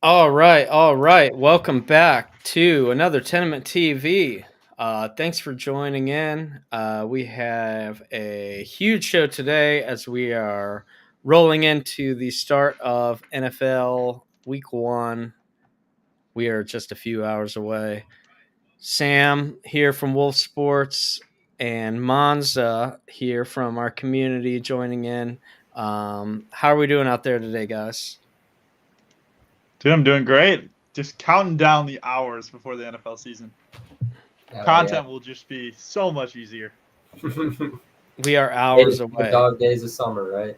All right, all right. Welcome back to another Tenement TV. Thanks for joining in. We have a huge show today as we are rolling into the start of NFL Week 1. We are just a few hours away. Sam here from Wolf Sports and Monza here from our community joining in. How are we doing out there today, guys? Dude, I'm doing great. Just counting down the hours before the NFL season. Hell yeah. Content will just be so much easier. We are hours The away. dog days of summer, right?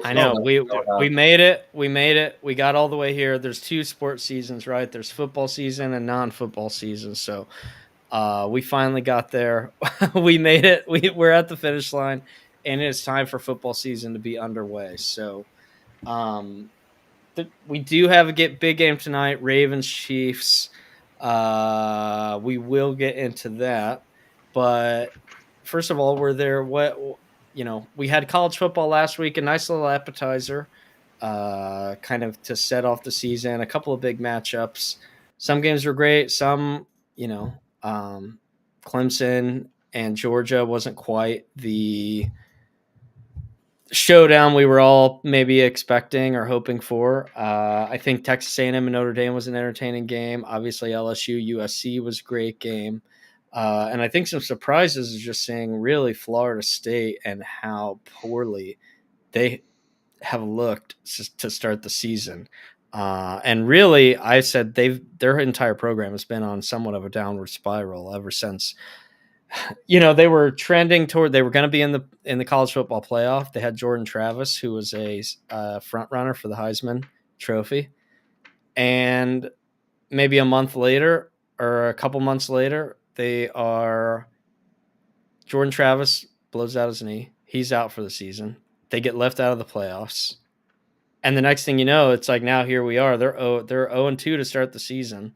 I know we going made it. We made it. We got all the way here. There's two sports seasons, right? There's football season and non-football season. So we finally got there. We made it. We're at the finish line, and it's time for football season to be underway. So we do have a big game tonight. Ravens Chiefs. We will get into that, but first of all, were there we had college football last week, a nice little appetizer, kind of to set off the season. A couple of big matchups. Some games were great. Some, Clemson and Georgia wasn't quite the showdown we were all maybe expecting or hoping for. I think Texas A&M and Notre Dame was an entertaining game. Obviously, LSU USC was a great game. And I think some surprises is just seeing really Florida State and how poorly they have looked to start the season. And really, I said their entire program has been on somewhat of a downward spiral ever since. They were trending toward they were going to be in the college football playoff. They had Jordan Travis, who was a front runner for the Heisman Trophy, and maybe a month later or a couple months later, Jordan Travis blows out his knee. He's out for the season. They get left out of the playoffs. And the next thing you know, it's like now here we are. They're 0-2 to start the season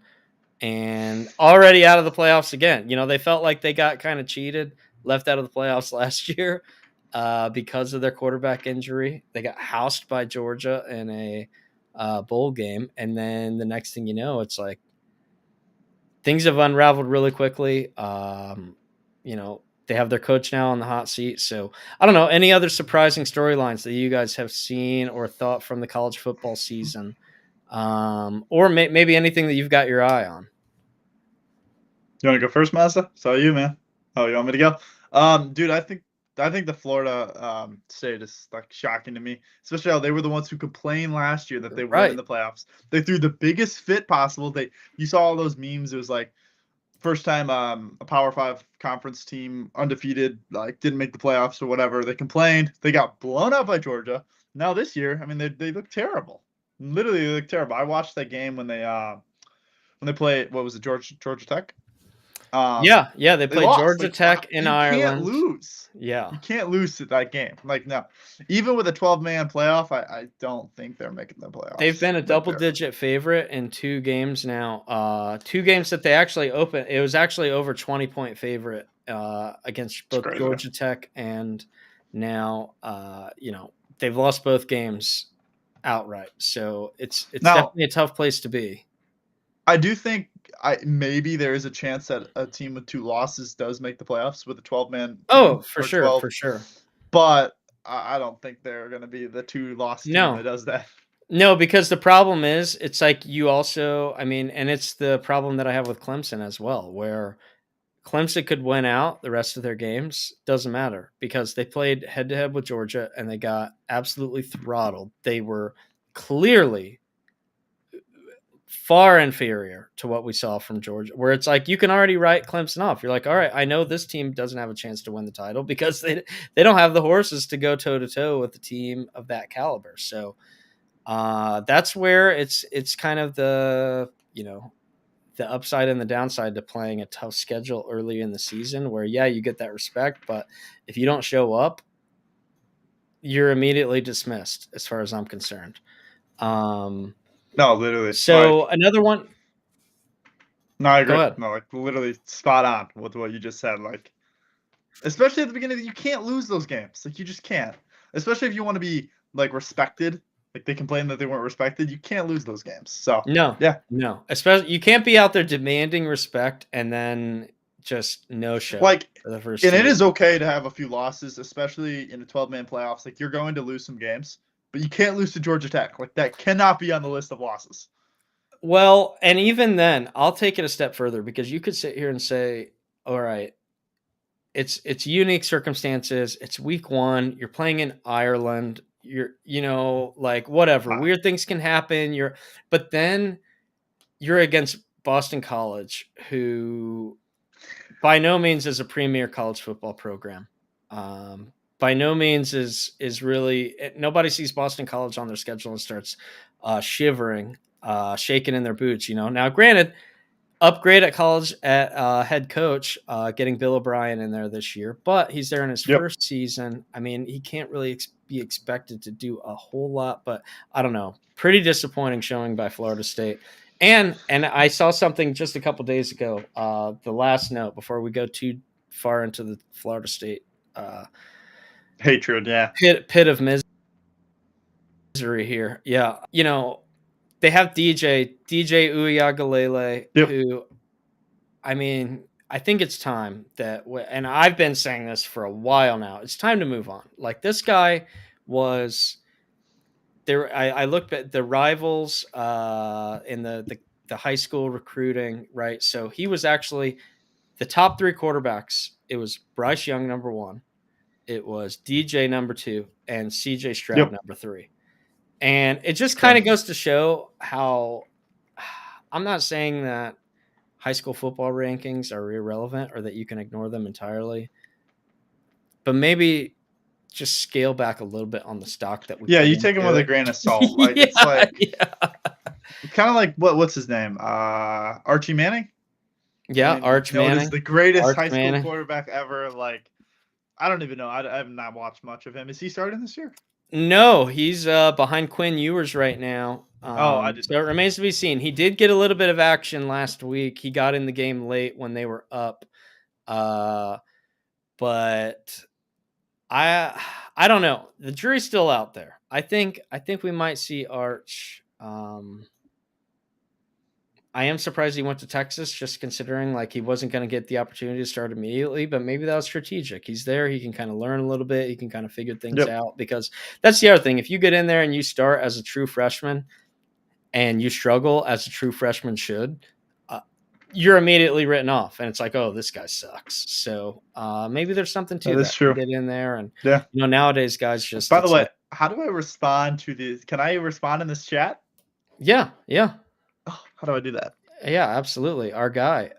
and already out of the playoffs again. They felt like they got kind of cheated, left out of the playoffs last year because of their quarterback injury. They got housed by Georgia in a bowl game. And then the next thing you know, it's like things have unraveled really quickly. They have their coach now on the hot seat. So I don't know, any other surprising storylines that you guys have seen or thought from the college football season, or maybe anything that you've got your eye on? You want to go first, Mazda? So you, man. Oh, you want me to go? Dude, I think the Florida state is like shocking to me, especially how they were the ones who complained last year that they weren't in the playoffs. They threw the biggest fit possible. You saw all those memes. It was like first time a Power 5 conference team undefeated like didn't make the playoffs or whatever. They complained. They got blown out by Georgia. Now this year, I mean, they look terrible. Literally, they look terrible. I watched that game when they played. What was it, Georgia Tech? They played Georgia Tech in Ireland. You can't lose. Yeah. You can't lose at that game. Like, no. Even with a 12-man playoff, I don't think they're making the playoffs. They've been a double-digit favorite in 2 games now. 2 games that they actually opened. It was actually over 20-point favorite against both Georgia Tech and now, they've lost both games outright. So it's definitely a tough place to be. I do think maybe there is a chance that a team with 2 losses does make the playoffs with a 12-man. Oh, for sure, 12. For sure. But I don't think they're going to be the 2-loss team that does that. No, because the problem is, it's like you also, and it's the problem that I have with Clemson as well, where Clemson could win out the rest of their games. Doesn't matter because they played head-to-head with Georgia and they got absolutely throttled. They were clearly far inferior to what we saw from Georgia, where it's like you can already write Clemson off. You're like, all right, I know this team doesn't have a chance to win the title because they don't have the horses to go toe-to-toe with a team of that caliber. So that's where it's kind of the upside and the downside to playing a tough schedule early in the season where, you get that respect, but if you don't show up, you're immediately dismissed as far as I'm concerned. No, literally. So another one. No, I agree. No, like literally spot on with what you just said. Like, especially at the beginning, you can't lose those games. Like, you just can't. Especially if you want to be like respected Like they complained that they weren't respected. You can't lose those games. So No, yeah, no. Especially you can't be out there demanding respect and then just no show like, for the first and 2 it weeks. is okay to have a few losses, especially in the 12-man playoffs. Like you're going to lose some games, but you can't lose to Georgia Tech. Like that cannot be on the list of losses. Well, and even then, I'll take it a step further because you could sit here and say, all right, it's unique circumstances. It's week 1. You're playing in Ireland. Like whatever. Wow. Weird things can happen. But then you're against Boston College, who by no means is a premier college football program. By no means is really nobody sees Boston College on their schedule and starts shivering, shaking in their boots. Now, granted, upgrade at college at head coach, getting Bill O'Brien in there this year, but he's there in his Yep. first season. I mean, he can't really be expected to do a whole lot, but I don't know. Pretty disappointing showing by Florida State. And I saw something just a couple days ago. The last note before we go too far into the Florida State Hatred, yeah. pit of misery here. Yeah, they have DJ Uiagalelei, Yep. who, I mean, I think it's time that, and I've been saying this for a while now, it's time to move on. Like this guy was there. I looked at the rivals in the high school recruiting, right? So he was actually the top 3 quarterbacks. It was Bryce Young, number 1. It was DJ, number 2, and CJ Stroud, Yep. number 3. And it just kind of Crazy. goes to show how I'm not saying that high school football rankings are irrelevant or that you can ignore them entirely, but maybe just scale back a little bit on the stock that we Yeah, put you take them into with a it. grain of salt. Like Yeah, it's like yeah. kind of like what's his name? Archie Manning. Yeah, Arch Known as Manning. the greatest Arch high school Manning. quarterback ever. Like I don't even know. I have not watched much of him. Is he starting this year? No, he's behind Quinn Ewers right now. Oh, I didn't So know it that. remains to be seen. He did get a little bit of action last week. He got in the game late when they were up. But I don't know. The jury's still out there. I think we might see Arch. I am surprised he went to Texas, just considering like he wasn't going to get the opportunity to start immediately, but maybe that was strategic. He's there, he can kind of learn a little bit, he can kind of figure things Yep. out, because that's the other thing. If you get in there and you start as a true freshman and you struggle as a true freshman should, you're immediately written off, and it's like, oh, this guy sucks. So maybe there's something to That is that. true. Get in there, and Yeah. nowadays guys just. By the way, like, how do I respond to the? Can I respond in this chat? yeah. Oh, how do I do that? Yeah, absolutely. Our guy.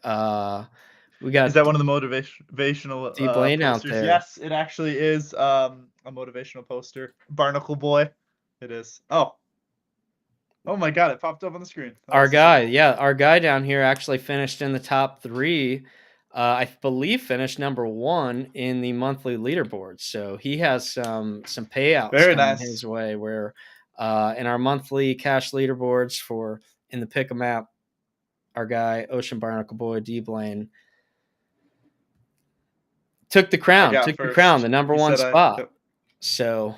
We got Is that one of the motivational D Blaine out posters? there. Yes, it actually is a motivational poster. Barnacle Boy. It is. Oh my God! It popped up on the screen. Our guy down here actually finished in the top 3. I believe finished number 1 in the monthly leaderboard. So he has some payouts Very coming nice. his way. Where in our monthly cash leaderboards for in the pick 'em app, our guy Ocean Barnacle Boy D Blaine took the crown. The number 1 spot. So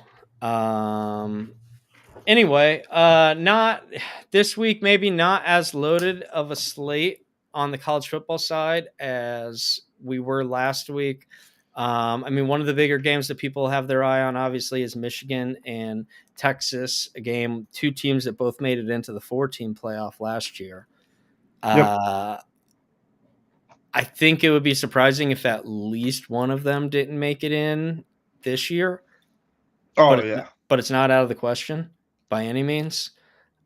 anyway, not this week, maybe not as loaded of a slate on the college football side as we were last week. I mean, one of the bigger games that people have their eye on, obviously, is Michigan and Texas, a game, 2 teams that both made it into the 4-team playoff last year. I think it would be surprising if at least one of them didn't make it in this year. Oh, But it's not out of the question by any means.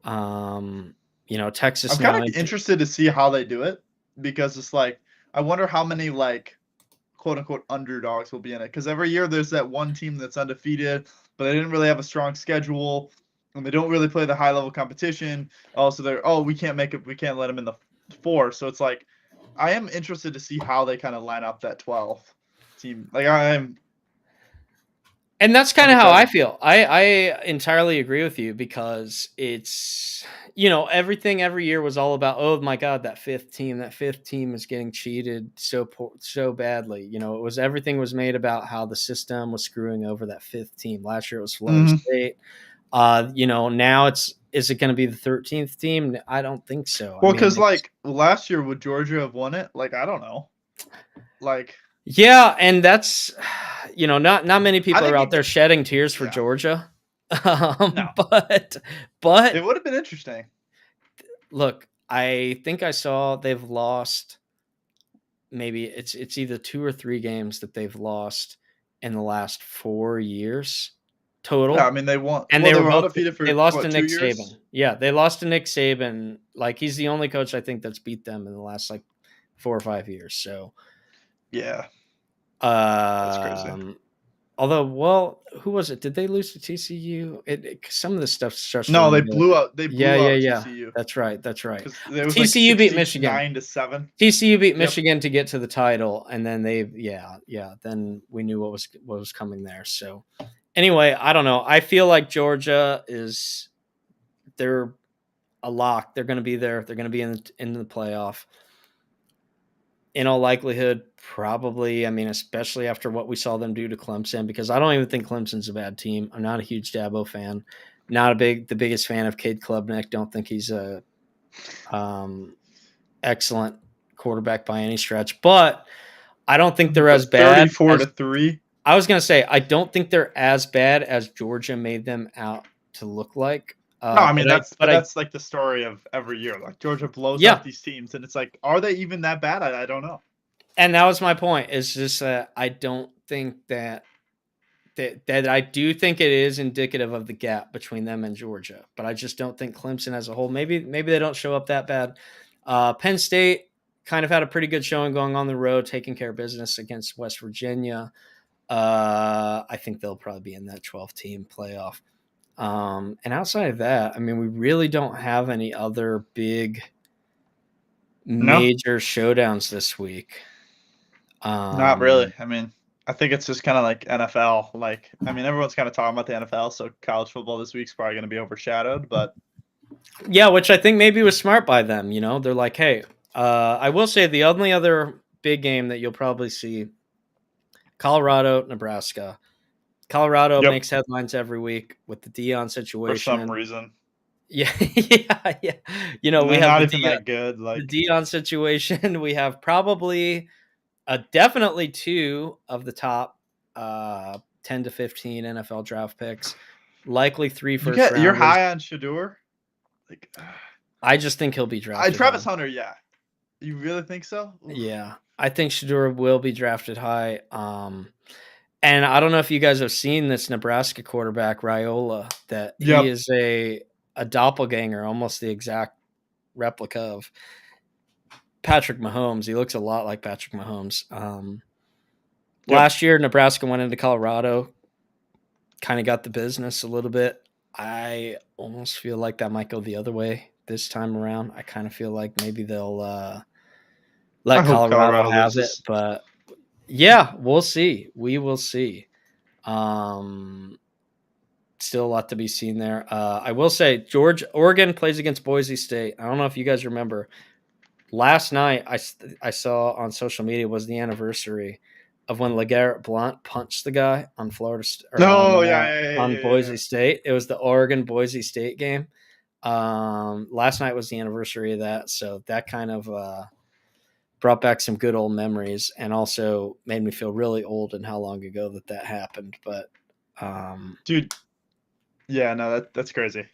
Texas. I'm kind of interested to see how they do it, because it's like I wonder how many like quote unquote underdogs will be in it, because every year there's that one team that's undefeated, but they didn't really have a strong schedule and they don't really play the high level competition. Also, we can't make it. We can't let them in the 4. So it's like I am interested to see how they kind of line up that 12 team. Like and that's kind of how I feel. I entirely agree with you, because it's, everything every year was all about, oh my God, that fifth team is getting cheated so badly. Everything was made about how the system was screwing over that 5th team. Last year it was Florida State. Now is it going to be the 13th team? I don't think so. Well, because like last year, would Georgia have won it? Like, I don't know. Like, yeah, and that's not many people are out there shedding tears for Georgia. No. But it would have been interesting. Look, I think I saw they've lost. Maybe it's either 2 or 3 games that they've lost in the last 4 years total. Yeah, I mean they won, and well, they were both undefeated for they lost what, to 2 Nick years? Saban. Yeah, they lost to Nick Saban. Like he's the only coach I think that's beat them in the last like 4 or 5 years. So yeah, that's crazy. Although, well, who was it? Did they lose to TCU? Some of the stuff starts. No, they blew out. They blew out yeah. TCU. That's right. It was TCU like beat Michigan 9-7. TCU beat Michigan to get to the title, and then then we knew what was coming there. So, anyway, I don't know. I feel like Georgia they're a lock. They're going to be there. They're going to be in the playoff. In all likelihood, probably. I mean, especially after what we saw them do to Clemson, because I don't even think Clemson's a bad team. I'm not a huge Dabo fan. Not the biggest fan of Cade Klubnik. Don't think he's a excellent quarterback by any stretch. But I don't think they're as bad. 34-3. I was going to say I don't think they're as bad as Georgia made them out to look like. No, I mean that's like the story of every year. Like Georgia blows out these teams, and it's like, are they even that bad? I don't know. And that was my point. It's just I don't think that I do think it is indicative of the gap between them and Georgia, but I just don't think Clemson as a whole. Maybe they don't show up that bad. Penn State kind of had a pretty good showing going on the road, taking care of business against West Virginia. I think they'll probably be in that 12-team playoff. And outside of that, I mean, we really don't have any other big major showdowns this week. Not really. I mean, I think it's just kind of like NFL. Like, I mean, everyone's kind of talking about the NFL, so college football this week's probably going to be overshadowed. But yeah, which I think maybe was smart by them. They're like, hey, I will say the only other big game that you'll probably see, Colorado, Nebraska. Colorado makes headlines every week with the Deion situation. For some reason. Yeah. We have not even that good. Like the Deion situation. We have probably definitely 2 of the top 10 to 15 NFL draft picks. Likely 3 first rounders. You're high on Shedeur? Like, I just think he'll be drafted. Travis Hunter, yeah. You really think so? Oof. Yeah. I think Shedeur will be drafted high. And I don't know if you guys have seen this Nebraska quarterback, Raiola, that he is a doppelganger, almost the exact replica of Patrick Mahomes. He looks a lot like Patrick Mahomes. Last year, Nebraska went into Colorado, kind of got the business a little bit. I almost feel like that might go the other way this time around. I kind of feel like maybe they'll let Colorado have it, but yeah, we'll see. We will see. Still a lot to be seen there. I will say Oregon plays against Boise State. I don't know if you guys remember. Last night I saw on social media was the anniversary of when LeGarrette Blount punched the guy on Boise State. It was the Oregon Boise State game. Last night was the anniversary of that, so that kind of brought back some good old memories, and also made me feel really old and how long ago that happened. But dude, yeah, no, that's crazy,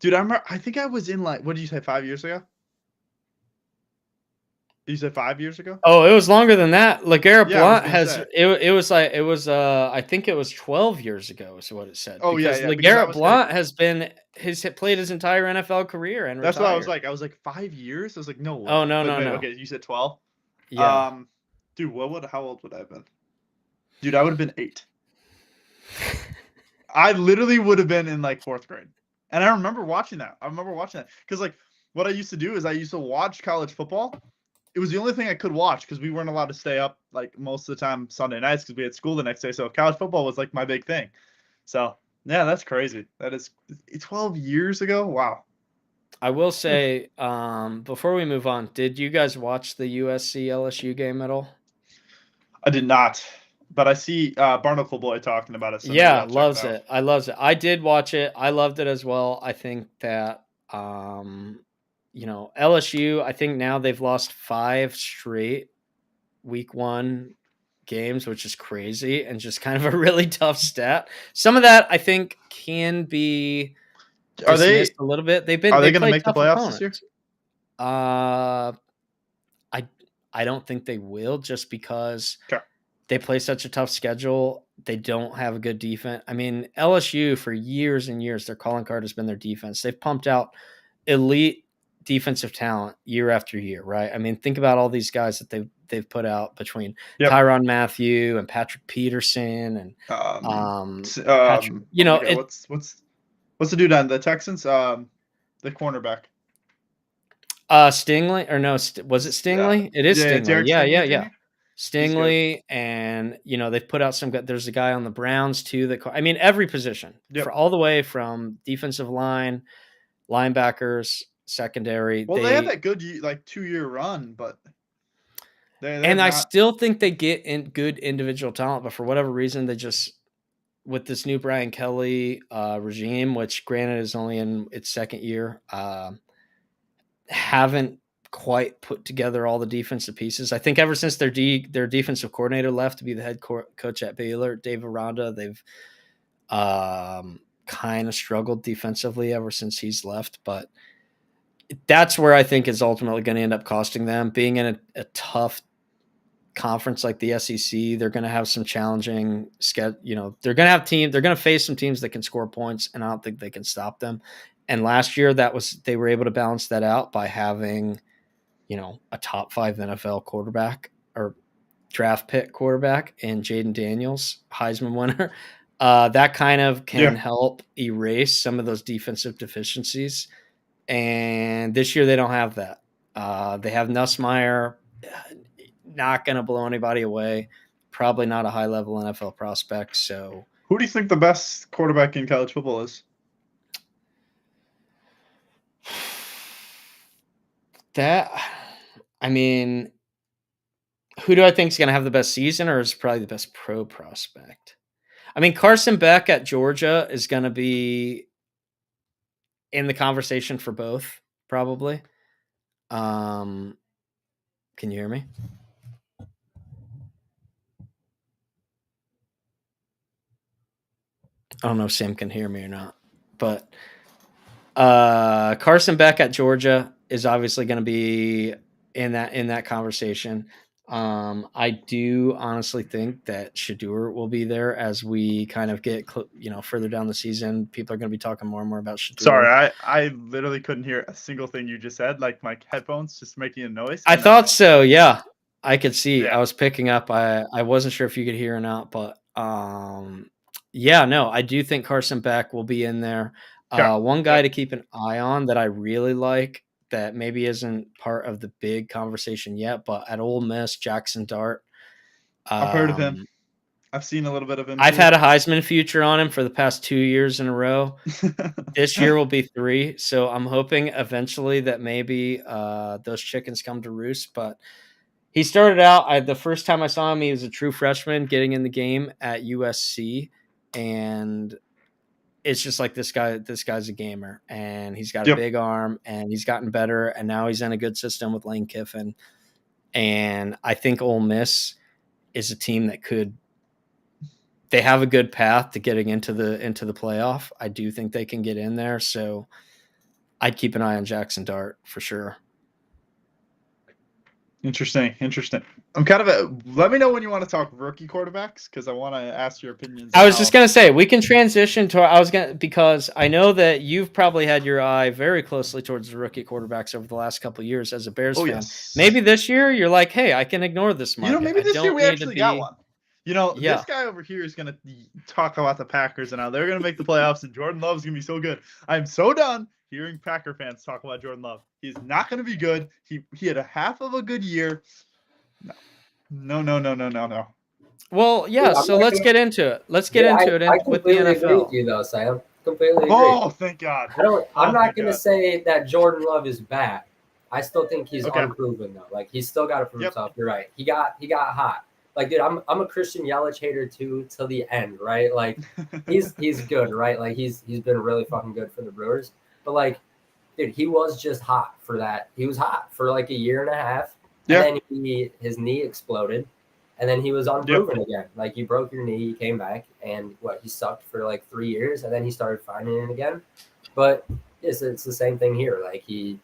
dude. I think I was in like, what did you say, 5 years ago? You said 5 years ago? Oh, it was longer than that. LeGarrette Blount I think it was 12 years ago is what it said. Oh, because LeGarrette Blount has played his entire NFL career and that's retired. what I was like. I was like 5 years. I was like, no way. Oh no. Okay, you said 12. Yeah. Dude, how old would I have been? Dude, I would have been 8. I literally would have been in like 4th grade, and I remember watching that. Because like what I used to do is I used to watch college football. It was the only thing I could watch because we weren't allowed to stay up like most of the time Sunday nights because we had school the next day. So college football was like my big thing. So yeah, that's crazy. That is 12 years ago. Wow. I will say, before we move on, did you guys watch the USC LSU game at all? I did not. but I see Barnacle Boy talking about it. So maybe Yeah, I'll check loves out. it. I loves it. I did watch it. I loved it as well. I think that LSU, I think now they've lost 5 straight week 1 games, which is crazy and just kind of a really tough stat. Some of that I think can be Are they dismissed a little bit. They going to played make the tough playoffs this year? opponents. I don't think they will, just because Okay. they play such a tough schedule. They don't have a good defense. I mean, LSU for years and years, their calling card has been their defense. They've pumped out elite defensive talent year after year, right? I mean, think about all these guys that they've put out between Tyrann Mathieu and Patrick Peterson and Patrick. What's the dude on the Texans? The cornerback. Stingley, or no? Was it Stingley? It is Stingley. Derek Yeah, Stingley, yeah. Stingley, and they've put out some. There's a guy on the Browns too. Every position, for all the way from defensive line, linebackers, secondary. Well, they had that good 2-year run, but I still think they get in good individual talent, but for whatever reason, they just, with this new Brian Kelly regime, which granted is only in its second year, haven't quite put together all the defensive pieces. I think ever since their defensive coordinator left to be the head coach at Baylor, Dave Aranda, they've kind of struggled defensively ever since he's left. But that's where I think is ultimately going to end up costing them. Being in a tough conference like the SEC, they're going to have some challenging schedule. They're going to face some teams that can score points, and I don't think they can stop them. And last year they were able to balance that out by having, a top 5 NFL quarterback or draft pick quarterback in Jaden Daniels, Heisman winner. That kind of can help erase some of those defensive deficiencies. And this year they don't have that. They have Nussmeier, not going to blow anybody away. Probably not a high level NFL prospect. So who do you think the best quarterback in college football is? Who do I think is going to have the best season, or is probably the best pro prospect? Carson Beck at Georgia is going to be in the conversation for both, probably. Can you hear me? I don't know if Sam can hear me or not, but Carson Beck at Georgia is obviously going to be in that conversation. I do honestly think that Shedeur will be there as we kind of get further down the season. People are going to be talking more and more about Shedeur. Sorry, I literally couldn't hear a single thing you just said. Like my headphones just making a noise. I thought so. Yeah, I could see. Yeah. I was picking up. I wasn't sure if you could hear or not, but I do think Carson Beck will be in there. One guy to keep an eye on that I really like, that maybe isn't part of the big conversation yet, but at Ole Miss, Jackson Dart. I've heard of him. I've seen a little bit of him. I've had a Heisman future on him for the past 2 years in a row. This year will be 3, so I'm hoping eventually that maybe those chickens come to roost. But he started out, the first time I saw him, he was a true freshman getting in the game at USC, and it's just like this guy's a gamer, and he's got a big arm, and he's gotten better, and now he's in a good system with Lane Kiffin. And I think Ole Miss is a team that they have a good path to getting into the playoff. I do think they can get in there, so I'd keep an eye on Jackson Dart for sure. Interesting. I'm kind of let me know when you want to talk rookie quarterbacks, because I want to ask your opinions. I was just going to say, we can transition to, because I know that you've probably had your eye very closely towards the rookie quarterbacks over the last couple of years as a Bears fan. Yes. Maybe this year you're like, hey, I can ignore this market. Maybe this year we actually got one. This guy over here is going to talk about the Packers and how they're going to make the playoffs, and Jordan Love's going to be so good. I'm so done hearing Packer fans talk about Jordan Love. He's not going to be good. He had a half of a good year. No. Well, yeah, so let's get into it. Let's get into it with the NFL. Agree with you, though, Sam. Completely agree. Oh, thank God. I'm not going to say that Jordan Love is bad. I still think he's unproven, though. Like, he's still got to prove himself. You're right. He got hot. like, dude, I'm a Christian Yelich hater too till the end, right? Like, he's good, right? Like, he's been really fucking good for the Brewers, but like, dude, he was just hot for that. He was hot for like a year and a half, and then his knee exploded, and then he was unproven again. Like, you broke your knee, you came back, and he sucked for like 3 years, and then he started finding it again. But it's the same thing here. Like, he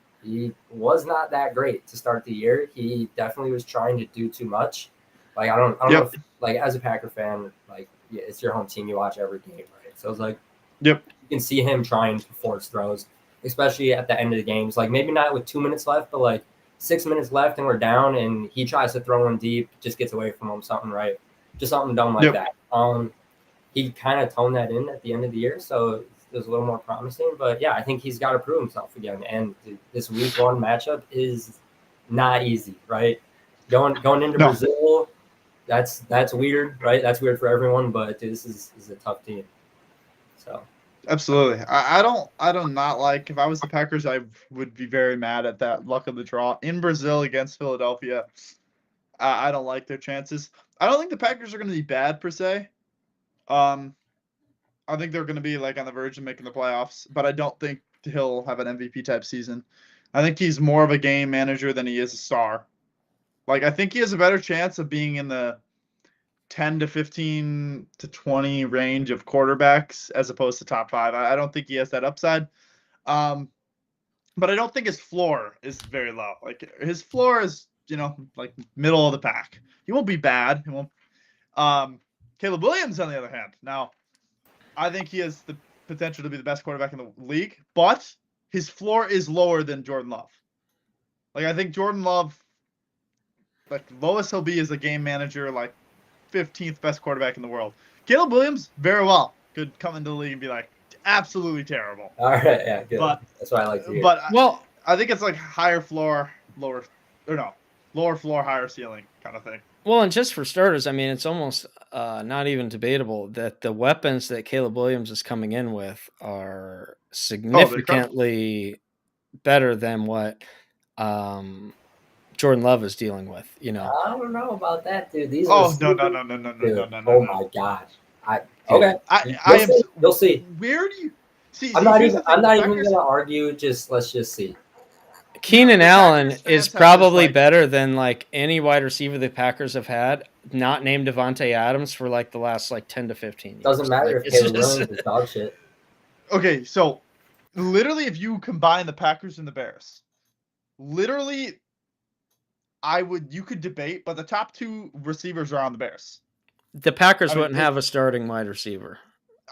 was not that great to start the year. He definitely was trying to do too much. Like, I don't know if, like, as a Packer fan, like, yeah, it's your home team, you watch every game, right? So it's like, you can see him trying to force throws, especially at the end of the games. Like, maybe not with 2 minutes left, but like 6 minutes left and we're down, and he tries to throw in deep, just gets away from him, something, right? Just something dumb like that. He kind of toned that in at the end of the year, so it was a little more promising. But yeah, I think he's got to prove himself again. And this week 1 matchup is not easy, right? Going into Brazil, that's weird, right? That's weird for everyone, but dude, this is a tough team. So absolutely, I don't not like, if I was the Packers, I would be very mad at that luck of the draw in Brazil against Philadelphia. I don't like their chances. I don't think the Packers are going to be bad per se. I think they're going to be like on the verge of making the playoffs, but I don't think he'll have an MVP type season. I think he's more of a game manager than he is a star. Like, I think he has a better chance of being in the 10 to 15 to 20 range of quarterbacks as opposed to top 5. I don't think he has that upside. But I don't think his floor is very low. Like, his floor is, like middle of the pack. He won't be bad. He won't. Caleb Williams, on the other hand, now, I think he has the potential to be the best quarterback in the league, but his floor is lower than Jordan Love. Like, I think Jordan Love, like, lowest he'll be is a game manager, like 15th best quarterback in the world. Caleb Williams, very well, could come into the league and be like absolutely terrible. All right, yeah, good. But that's what I like to hear. But I think it's like higher floor, lower floor, higher ceiling kind of thing. Well, and just for starters, I mean, it's almost not even debatable that the weapons that Caleb Williams is coming in with are significantly better than what Jordan Love is dealing with. I don't know about that, dude. These no. Oh my gosh. You'll see. Where do you see? I'm not even going to argue. Let's just see. Keenan Allen is probably better than like any wide receiver the Packers have had, not named Devontae Adams, for like the last like 10 to 15 years. Doesn't matter if Caleb Williams is dog shit. Okay, so literally, if you combine the Packers and the Bears, literally, you could debate, but the top 2 receivers are on the Bears. The Packers wouldn't have a starting wide receiver.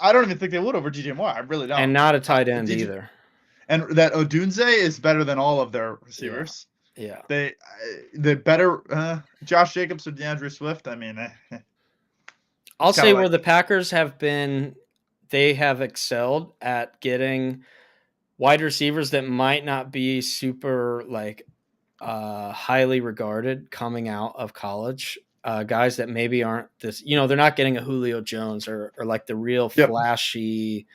I don't even think they would over DJ Moore. I really don't. And not a tight end either. And that Odunze is better than all of their receivers. Yeah. The better Josh Jacobs or DeAndre Swift. I mean, I'll say where the Packers have been, they have excelled at getting wide receivers that might not be super like highly regarded coming out of college. Guys that maybe aren't this, they're not getting a Julio Jones or like the real flashy,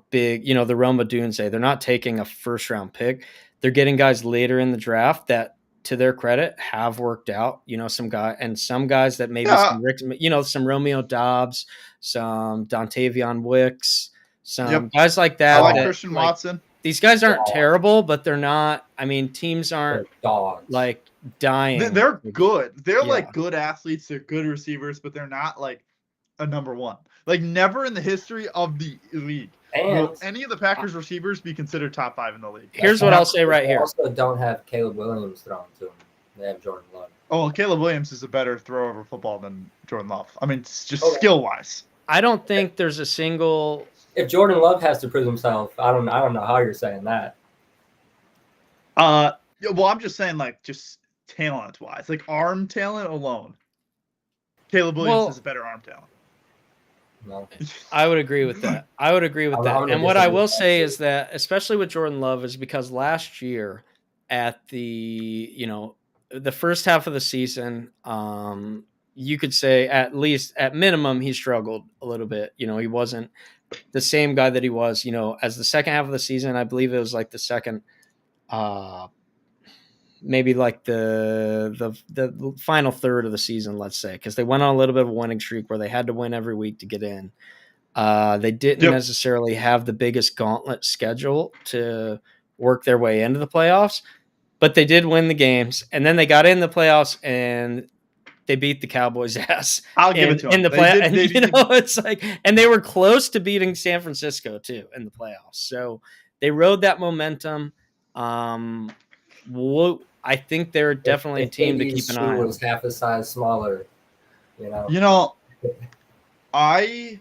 big, the Roma Dunze. They're not taking a first round pick. They're getting guys later in the draft that, to their credit, have worked out. Some guys that maybe some Romeo Dobbs, some Dontavion Wicks, some guys like that. I like Christian Watson. These guys aren't terrible, but they're not. I mean, teams aren't like dying. They're good. They're like good athletes. They're good receivers, but they're not like a number 1. Like, never in the history of the league will any of the Packers receivers be considered top 5 in the league. Here's what I'll say right here. They also don't have Caleb Williams thrown to them. They have Jordan Love. Oh, Caleb Williams is a better thrower of a football than Jordan Love. I mean, it's just skill-wise. I don't think there's a single. If Jordan Love has to prove himself, I don't know how you're saying that. Well, I'm just saying, like, just talent-wise, like arm talent alone, Caleb Williams is a better arm talent. No. I would agree with that. And what I will say is that, especially with Jordan Love, is because last year at the first half of the season, you could say at minimum he struggled a little bit. He wasn't the same guy that he was, as the second half of the season. I believe it was like the second maybe like the final third of the season, let's say, because they went on a little bit of a winning streak where they had to win every week to get in. They didn't necessarily have the biggest gauntlet schedule to work their way into the playoffs, but they did win the games, and then they got in the playoffs and they beat the Cowboys' ass. I'll give it to them. In the playoffs, it's like, and they were close to beating San Francisco too in the playoffs. So they rode that momentum. I think they're definitely a team to keep an eye on. Was half a size smaller, I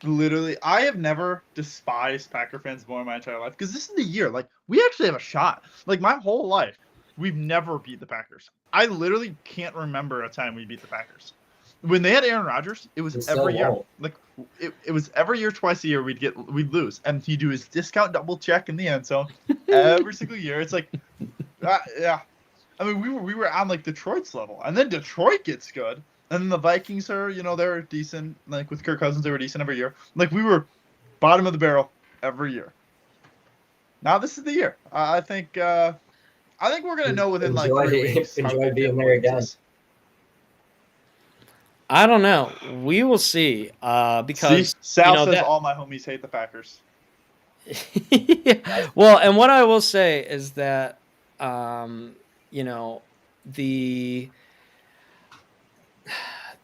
have never despised Packer fans more in my entire life because this is the year. Like, we actually have a shot. Like, my whole life, we've never beat the Packers. I literally can't remember a time we beat the Packers. When they had Aaron Rodgers, it was every year. Like, it was every year, twice a year we'd lose, and he'd do his discount double check in the end zone every single year. It's like, yeah. I mean, we were on like Detroit's level, and then Detroit gets good. And then the Vikings are, they're decent. Like, with Kirk Cousins, they were decent every year. Like, we were bottom of the barrel every year. Now this is the year. I think we're gonna know within like 3 weeks. Enjoy being there again. I don't know. We will see. Because Sal says all my homies hate the Packers. Yeah. Well, and what I will say is that,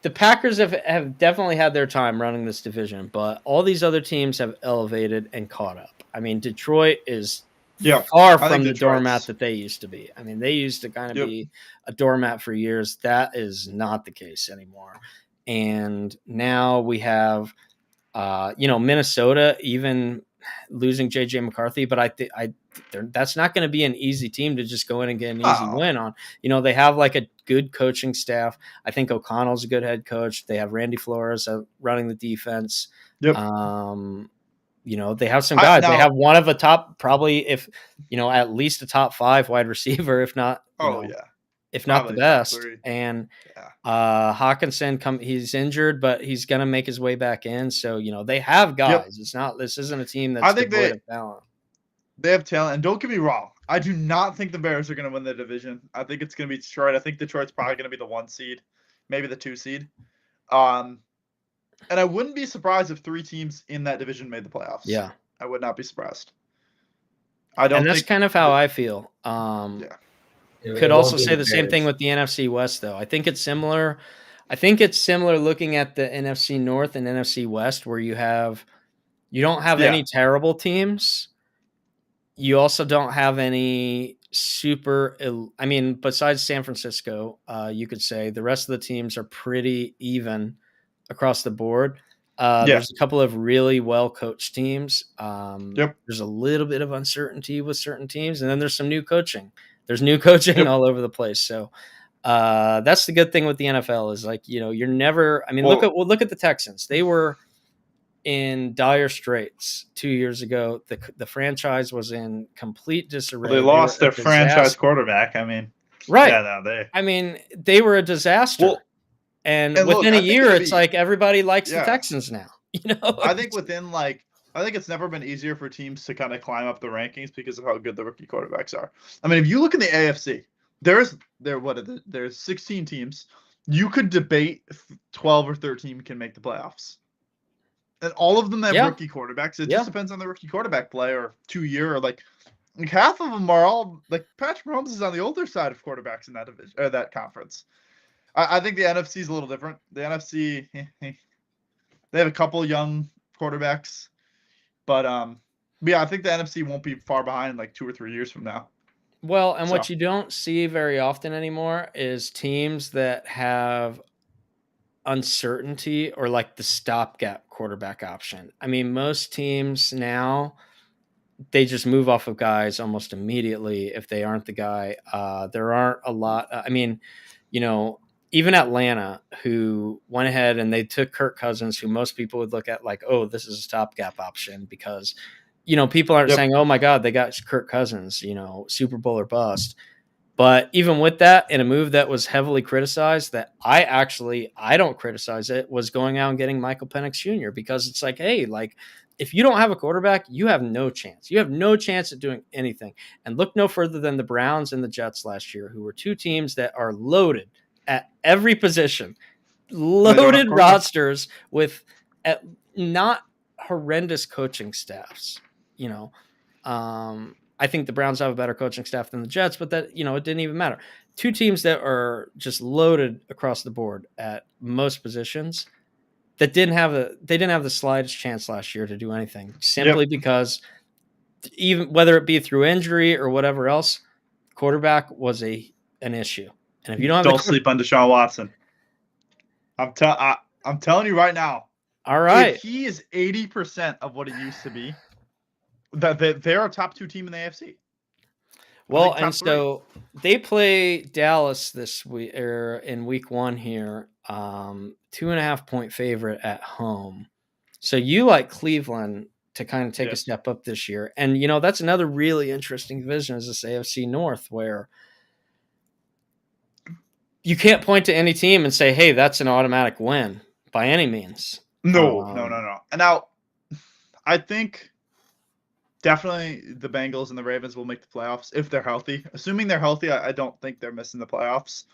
the Packers have definitely had their time running this division, but all these other teams have elevated and caught up. I mean, Detroit is far from the doormat that they used to be. I mean, they used to kind of be a doormat for years. That is not the case anymore. And now we have, Minnesota even losing J.J. McCarthy, but I think that's not going to be an easy team to just go in and get an easy win on. They have like a good coaching staff. I think O'Connell's a good head coach. They have Randy Flores running the defense. Yep. They have some guys. They have one of the top, probably at least a top 5 wide receiver, if not, if not the best. And Hawkinson he's injured, but he's going to make his way back in. So, they have guys. This isn't a team that's devoid of talent. They have talent, and don't get me wrong. I do not think the Bears are going to win the division. I think it's going to be Detroit. I think Detroit's probably going to be the 1 seed, maybe the 2 seed. And I wouldn't be surprised if 3 teams in that division made the playoffs. Yeah, I would not be surprised. And that's kind of how I feel. Could also say the same thing with the NFC West, though. I think it's similar. Looking at the NFC North and NFC West, where you don't have any terrible teams. You also don't have any super. I mean, besides San Francisco, you could say the rest of the teams are pretty even across the board. There's a couple of really well-coached teams. There's a little bit of uncertainty with certain teams, and then there's some new coaching. There's new coaching all over the place. So that's the good thing with the NFL is like, you're never. I mean, look at the Texans. They were in dire straits 2 years ago. The franchise was in complete disarray. They lost their franchise quarterback. I mean, right? Yeah, I mean, they were a disaster. And within a year, it's like everybody likes the Texans now. I think it's never been easier for teams to kind of climb up the rankings because of how good the rookie quarterbacks are. I mean, if you look in the AFC, there's 16 teams. You could debate 12 or 13 can make the playoffs. And all of them have rookie quarterbacks. It just depends on the rookie quarterback play or 2 year or like half of them are all like Patrick Mahomes is on the older side of quarterbacks in that division or that conference. I think the NFC is a little different. The NFC, they have a couple young quarterbacks, but I think the NFC won't be far behind like 2 or 3 years from now. Well, and what you don't see very often anymore is teams that have uncertainty or like the stopgap quarterback option. I mean, most teams now, they just move off of guys almost immediately if they aren't the guy. There aren't a lot. I mean, even Atlanta, who went ahead and they took Kirk Cousins, who most people would look at like, oh, this is a stopgap option because, people aren't saying, oh my God, they got Kirk Cousins, Super Bowl or bust. But even with that, in a move that was heavily criticized, that I don't criticize it, was going out and getting Michael Penix Jr. because it's like, hey, like if you don't have a quarterback, you have no chance. You have no chance at doing anything. And look no further than the Browns and the Jets last year, who were two teams that are loaded at every position, loaded rosters with not horrendous coaching staffs. I think the Browns have a better coaching staff than the Jets, but that, it didn't even matter. Two teams that are just loaded across the board at most positions that didn't have the slightest chance last year to do anything, simply because even whether it be through injury or whatever else, quarterback was an issue. And if you don't sleep on Deshaun Watson. I'm telling you right now. All right. If he is 80% of what he used to be, that they're a top 2 team in the AFC. Well, and so they play Dallas this week, or in week 1 here, 2.5-point favorite at home. So you like Cleveland to kind of take a step up this year. And, that's another really interesting division is this AFC North, where you can't point to any team and say, hey, that's an automatic win by any means. No. And now I think definitely the Bengals and the Ravens will make the playoffs if they're healthy. Assuming they're healthy, I don't think they're missing the playoffs.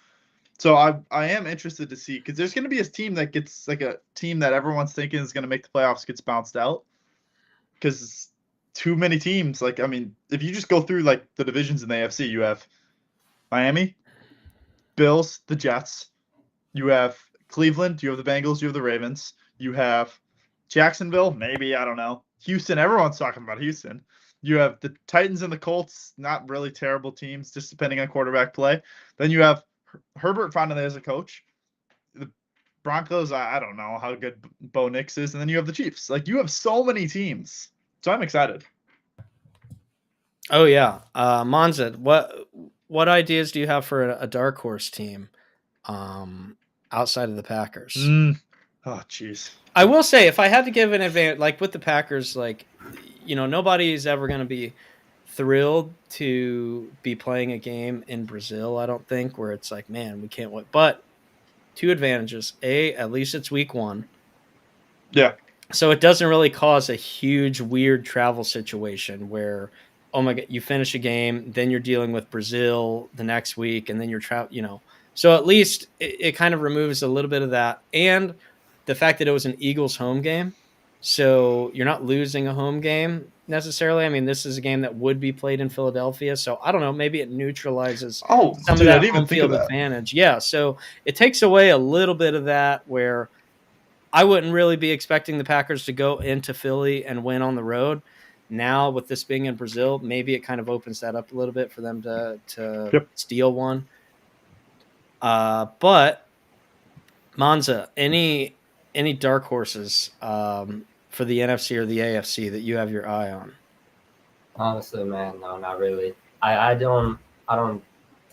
So I am interested to see, because there's going to be a team that gets, like a team that everyone's thinking is going to make the playoffs gets bounced out, because too many teams. Like, I mean, if you just go through like the divisions in the AFC, you have Miami, Bills, the Jets, you have Cleveland, you have the Bengals, you have the Ravens, you have Jacksonville, maybe, I don't know. Houston, everyone's talking about Houston. You have the Titans and the Colts, not really terrible teams, just depending on quarterback play. Then you have Herbert finally as a coach. The Broncos, I don't know how good Bo Nix is. And then you have the Chiefs. Like, you have so many teams. So I'm excited. Oh, yeah. Monza, what ideas do you have for a dark horse team outside of the Packers? Oh, jeez. I will say, if I had to give an advantage, like with the Packers, like, nobody's ever going to be thrilled to be playing a game in Brazil, I don't think, where it's like, man, we can't win. But 2 advantages. At least it's week 1. Yeah. So it doesn't really cause a huge, weird travel situation where, oh my God, you finish a game, then you're dealing with Brazil the next week, and then you're So at least it kind of removes a little bit of that. And the fact that it was an Eagles home game, so you're not losing a home game necessarily. I mean, this is a game that would be played in Philadelphia, so I don't know. Maybe it neutralizes some of that home field advantage. Yeah, so it takes away a little bit of that, where I wouldn't really be expecting the Packers to go into Philly and win on the road. Now, with this being in Brazil, maybe it kind of opens that up a little bit for them to steal one. But Monza, any dark horses for the NFC or the AFC that you have your eye on? Honestly, man, no, not really. I don't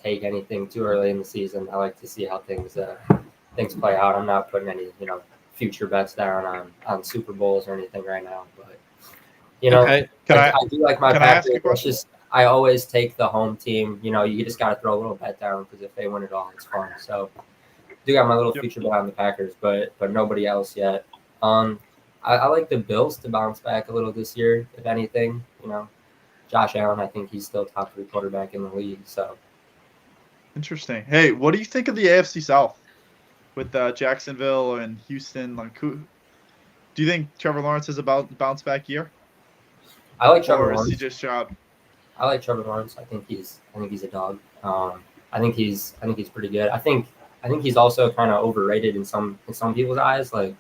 take anything too early in the season. I like to see how things play out. I'm not putting any future bets down on Super Bowls or anything right now. But okay. I do like my Packers. I always take the home team. You just got to throw a little bet down, because if they win it all, it's fun. So I do got my little future bet on the Packers, but nobody else yet. I like the Bills to bounce back a little this year, if anything. Josh Allen, I think he's still top 3 quarterback in the league. So interesting. Hey, what do you think of the AFC South with Jacksonville and Houston? Like, do you think Trevor Lawrence has a bounce back year? I like Trevor Lawrence. Or is he just shot? I like Trevor Lawrence. I think he's a dog. I think he's pretty good. I think he's also kind of overrated in some people's eyes. Like,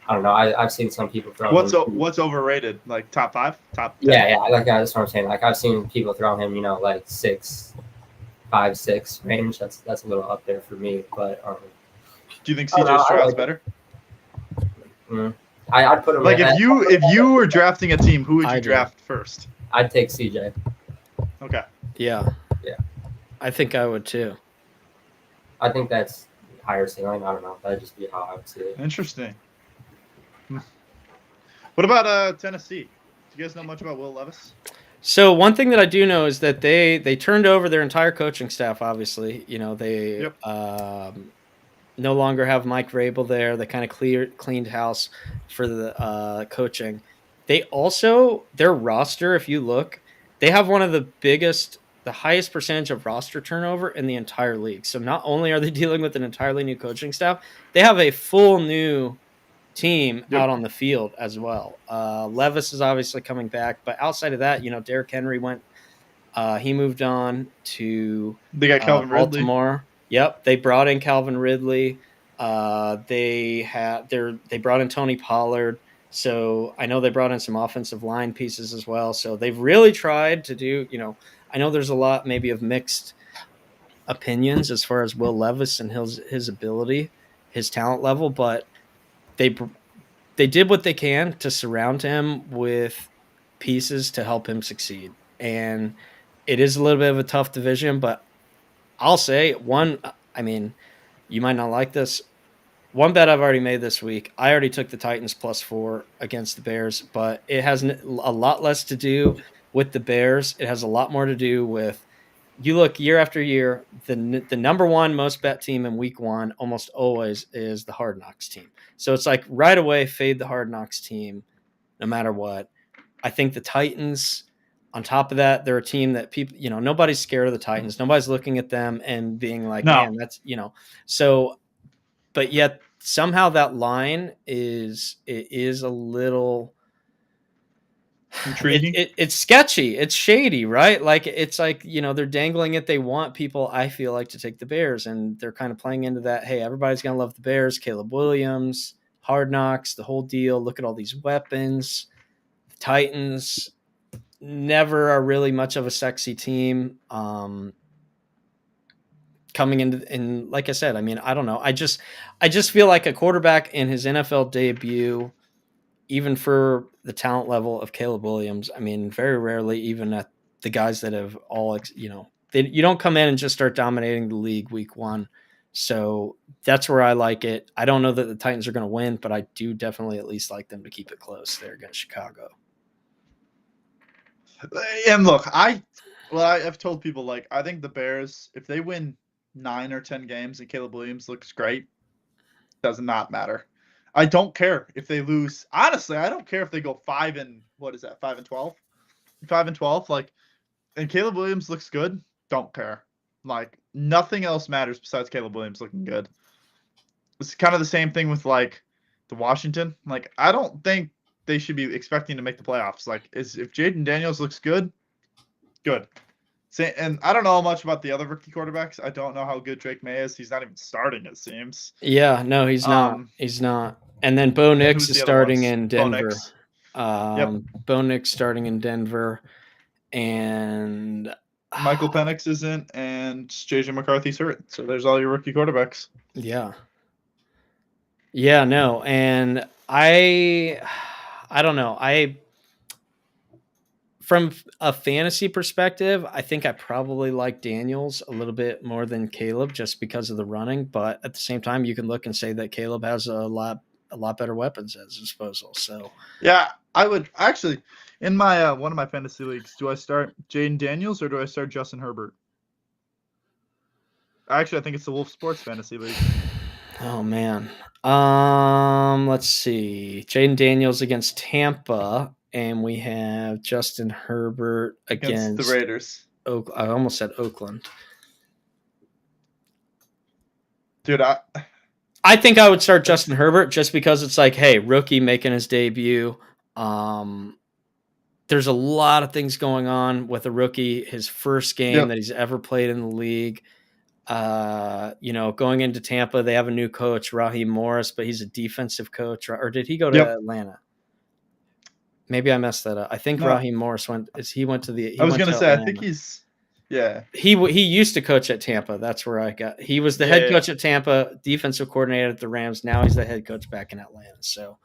I don't know. I've seen some people throw what's overrated? Like top 5, top 10? Yeah. Like that's what I'm saying. Like, I've seen people throw him, like 5, 6 range. That's a little up there for me. But do you think CJ Stroud's better? I'd put him. Like, if you were drafting a team, who would you draft first? I'd take CJ. Okay. Yeah. I think I would too. I think that's higher ceiling. I don't know. That'd just be how I would see it. Interesting. What about Tennessee? Do you guys know much about Will Levis? So one thing that I do know is that they turned over their entire coaching staff. Obviously, they no longer have Mike Vrabel there. They kind of cleaned house for the coaching. They also, their roster, if you look, they have one of the highest percentage of roster turnover in the entire league. So not only are they dealing with an entirely new coaching staff, they have a full new team Yep. out on the field as well. Levis is obviously coming back, but outside of that, Derrick Henry he moved on to They got Calvin Ridley. Baltimore. Yep, they brought in Calvin Ridley. They brought in Tony Pollard. So I know they brought in some offensive line pieces as well. So they've really tried to do. I know there's a lot maybe of mixed opinions as far as Will Levis and his ability, his talent level, but they did what they can to surround him with pieces to help him succeed. And it is a little bit of a tough division, but I'll say you might not like this. One bet I've already made this week, I already took the Titans +4 against the Bears, but it has a lot less to do with the Bears. It has a lot more to do with, you look year after year, the number one most bet team in week one almost always is the Hard Knocks team. So it's like right away, fade the Hard Knocks team no matter what. I think the Titans, on top of that, they're a team that people, nobody's scared of the Titans. Nobody's looking at them and being like, No. man, that's, so, but yet somehow that line is a little Intriguing. It's sketchy. It's shady, right? Like it's like, they're dangling it. They want people, I feel like, to take the Bears, and they're kind of playing into that. Hey, everybody's going to love the Bears. Caleb Williams, Hard Knocks, the whole deal. Look at all these weapons. The Titans never are really much of a sexy team. Coming into, and like I said, I don't know. I just feel like a quarterback in his NFL debut, even for the talent level of Caleb Williams, very rarely, even at the guys that have all, you don't come in and just start dominating the league week one. So that's where I like it. I don't know that the Titans are going to win, but I do definitely at least like them to keep it close there against Chicago. And look, I've told people, like, I think the Bears, if they win 9 or 10 games and Caleb Williams looks great, does not matter. I don't care if they lose. Honestly, I don't care if they go 5 and 12? 5 and 12, like, and Caleb Williams looks good, don't care. Like, nothing else matters besides Caleb Williams looking good. It's kind of the same thing with, like, the Washington. Like, I don't think they should be expecting to make the playoffs. Like, if Jaden Daniels looks good. And I don't know much about the other rookie quarterbacks. I don't know how good Drake May is. He's not even starting, it seems. Yeah, no, he's not. He's not. And then Bo Nix is starting in Denver. Bo Nix starting in Denver. And Michael Penix isn't, and JJ McCarthy's hurt. So there's all your rookie quarterbacks. Yeah. Yeah, no. And I don't know. From a fantasy perspective, I think I probably like Daniels a little bit more than Caleb just because of the running. But at the same time, you can look and say that Caleb has a lot better weapons at his disposal. So yeah, I would actually, in my one of my fantasy leagues, do I start Jaden Daniels or do I start Justin Herbert? Actually, I think it's the Wolf Sports Fantasy League. Oh man. Let's see. Jaden Daniels against Tampa, and we have Justin Herbert against the Raiders. I almost said Oakland. Dude, I think I would start Justin Herbert just because it's like, hey, rookie making his debut. There's a lot of things going on with a rookie. His first game that he's ever played in the league. Going into Tampa, they have a new coach, Raheem Morris, but he's a defensive coach. Or did he go to Atlanta? Maybe I messed that up. I think Raheem Morris went to the. I was going to say, Atlanta. I think he's. Yeah. He used to coach at Tampa. That's where I got. He was the head coach at Tampa, defensive coordinator at the Rams. Now he's the head coach back in Atlanta. So,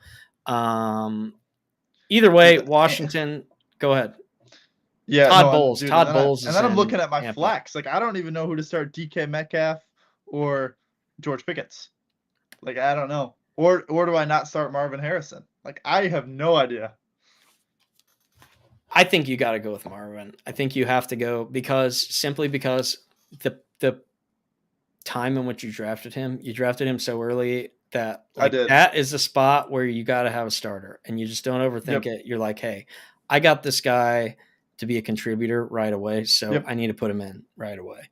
either way, Washington. Go ahead. Yeah, Todd Bowles. Dude, Todd Bowles. And then I'm looking at my Tampa. flex. Like, I don't even know who to start: DK Metcalf or George Pickens. Like, I don't know. Or do I not start Marvin Harrison? Like, I have no idea. I think you got to go with Marvin. I think you have to go because the time in which you drafted him so early. that I did. that is a spot where you got to have a starter, and you just don't overthink Yep. it. You're like, hey, I got this guy to be a contributor right away, so Yep. I need to put him in right away.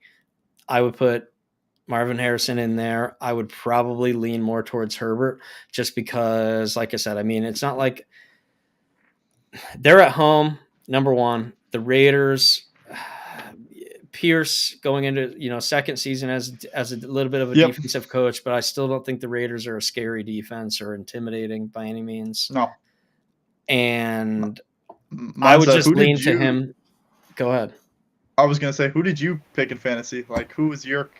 I would put Marvin Harrison in there. I would probably lean more towards Herbert just because, like I said, I mean, it's not like they're at home, number one. The Raiders, Pierce going into second season as a little bit of a Yep. defensive coach, but I still don't think the Raiders are a scary defense or intimidating by any means. No. And I would Monza, just lean to him. Go ahead. I was gonna say, who did you pick in fantasy? Like, who was your?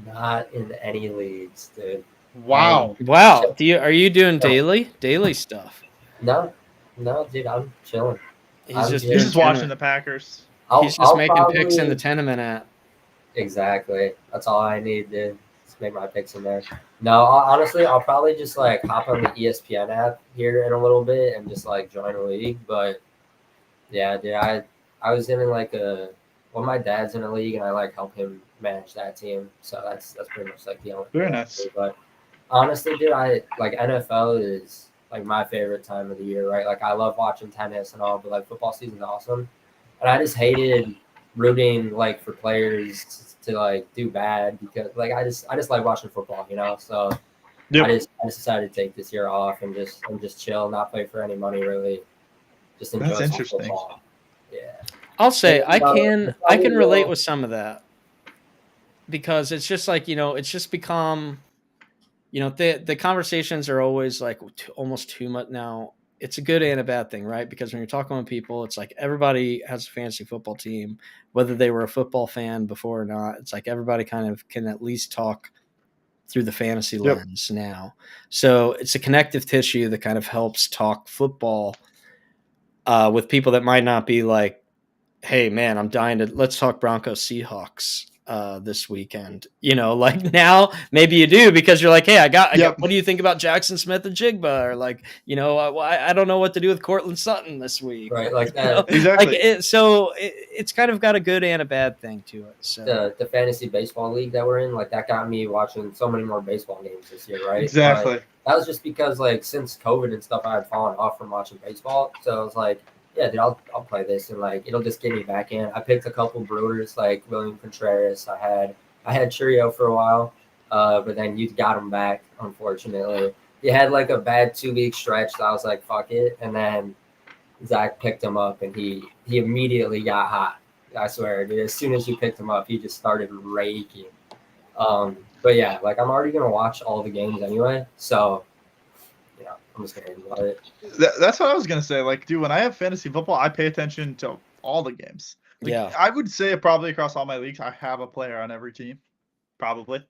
Not in any leagues, dude. Wow. Wow. Are you doing daily stuff? No, dude, I'm chilling. He's just watching the Packers. He's just making picks in the Tenement app. Exactly. That's all I need, dude. Just make my picks in there. No, honestly, I'll probably just like hop on the ESPN app here in a little bit and just like join a league. But yeah, dude, I was in like my dad's in a league and I like help him manage that team. So that's pretty much like the only Very thing nice. But honestly, dude, I like NFL is like my favorite time of the year, right? Like I love watching tennis and all, but like football season's awesome. And I just hated rooting like for players to like do bad because like I just like watching football, So Yep. I just decided to take this year off and just chill, not play for any money really. Just enjoy That's interesting. football. Yeah. I'll say I can relate with some of that because it's just like, it's just become, the conversations are always like almost too much now. It's a good and a bad thing, right? Because when you're talking with people, it's like everybody has a fantasy football team, whether they were a football fan before or not. It's like everybody kind of can at least talk through the fantasy lens now. So it's a connective tissue that kind of helps talk football with people that might not be like, hey, man, I'm dying to – let's talk Broncos Seahawks this weekend. Like now maybe you do because you're like, hey, I got what do you think about Jackson Smith and Jigba? Or like, I don't know what to do with Cortland Sutton this week. Right, like that. Exactly. It's kind of got a good and a bad thing to it. So the fantasy baseball league that we're in, like that got me watching so many more baseball games this year, right? Exactly. But that was just because like since COVID and stuff, I had fallen off from watching baseball. So I was like, yeah, dude, I'll play this and like it'll just get me back in. I picked a couple Brewers like William Contreras. I had Churio for a while, but then you got him back. Unfortunately, he had like a bad 2-week stretch. So I was like, fuck it, and then Zach picked him up and he immediately got hot. I swear, dude. As soon as you picked him up, he just started raking. But yeah, like I'm already gonna watch all the games anyway, so. I'm just gonna love it. That's what I was gonna say. Like, dude, when I have fantasy football, I pay attention to all the games. Like, yeah, I would say probably across all my leagues, I have a player on every team, probably.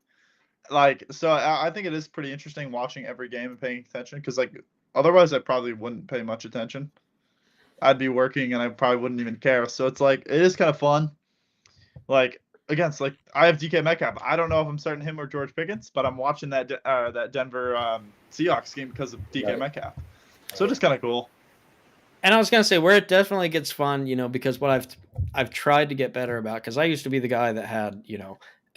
Like, so I think it is pretty interesting watching every game and paying attention because, like, otherwise I probably wouldn't pay much attention. I'd be working and I probably wouldn't even care. So it's like it is kind of fun. Like. Against like I have DK Metcalf. I don't know if I'm starting him or George Pickens, but I'm watching that Denver Seahawks game because of DK Metcalf. So it's kind of cool. And I was gonna say where it definitely gets fun, because what I've tried to get better about because I used to be the guy that had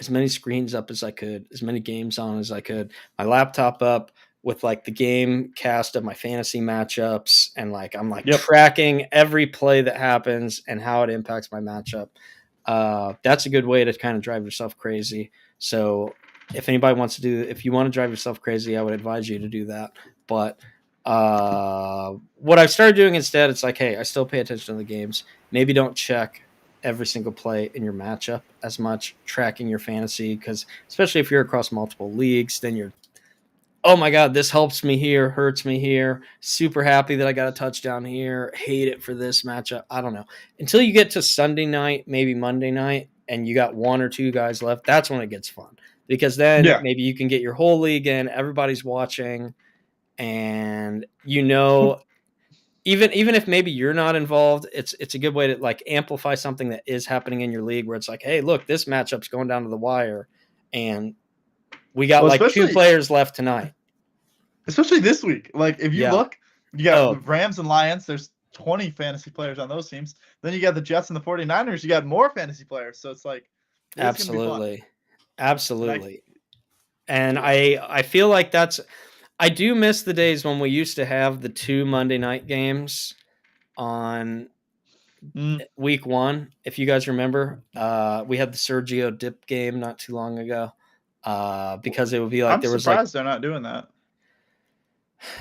as many screens up as I could, as many games on as I could, my laptop up with like the game cast of my fantasy matchups, and like I'm like tracking every play that happens and how it impacts my matchup. That's a good way to kind of drive yourself crazy. So if anybody wants to if you want to drive yourself crazy, I would advise you to do that. But what I've started doing instead, it's like, hey, I still pay attention to the games. Maybe don't check every single play in your matchup as much, tracking your fantasy, because especially if you're across multiple leagues, then you're, oh my God, this helps me here, hurts me here. Super happy that I got a touchdown here. Hate it for this matchup. I don't know. Until you get to Sunday night, maybe Monday night, and you got one or two guys left, that's when it gets fun. Because then maybe you can get your whole league in, everybody's watching, and even if maybe you're not involved, it's a good way to like amplify something that is happening in your league where it's like, hey, look, this matchup's going down to the wire, and we got like 2 players left tonight. Especially this week. Like, if you look, you got Rams and Lions. There's 20 fantasy players on those teams. Then you got the Jets and the 49ers. You got more fantasy players. So it's like, absolutely. And I feel like I do miss the days when we used to have the 2 Monday night games on week 1. If you guys remember, we had the Sergio Dip game not too long ago. Because it would be like I'm there was surprised they're not doing that.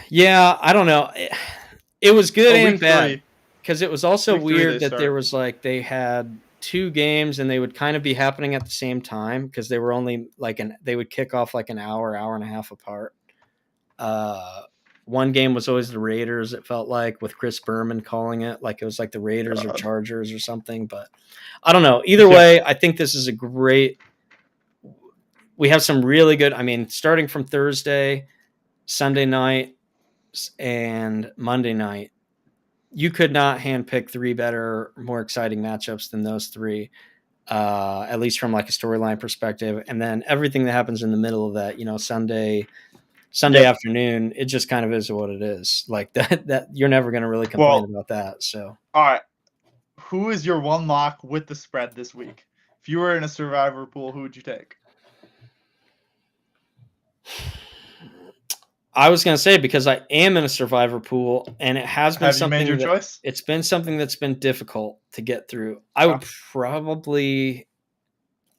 Yeah, I don't know. It was good and week bad 3. because it was also Week 3 weird they that there start. was like they had 2 games and they would kind of be happening at the same time because they were only like they would kick off like an hour and a half apart. One game was always the Raiders. It felt like with Chris Berman calling it like it was like the Raiders or God. Chargers or something. But I don't know. Either way, I think this is a great. We have some really good. I mean, starting from Thursday, Sunday night, and Monday night, you could not handpick 3 better, more exciting matchups than those 3, at least from like a storyline perspective. And then everything that happens in the middle of that, Sunday afternoon, it just kind of is what it is. Like that you're never going to really complain about that. So, all right, who is your one lock with the spread this week? If you were in a survivor pool, who would you take? I was going to say because I am in a survivor pool and it has been something. Have you made your choice? It's been something that's been difficult to get through. I'm probably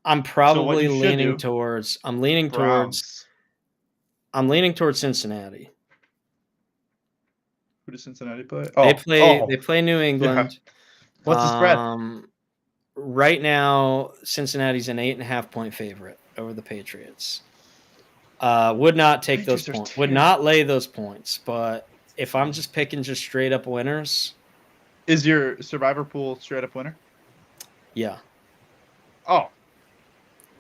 leaning towards. I'm leaning towards Cincinnati. Who does Cincinnati play? They play New England. Yeah. What's the spread? Right now, Cincinnati's an 8.5 point favorite over the Patriots. Would not take those points. Would not lay those points. But if I'm just picking just straight up winners, is your survivor pool straight up winner? Yeah. Oh.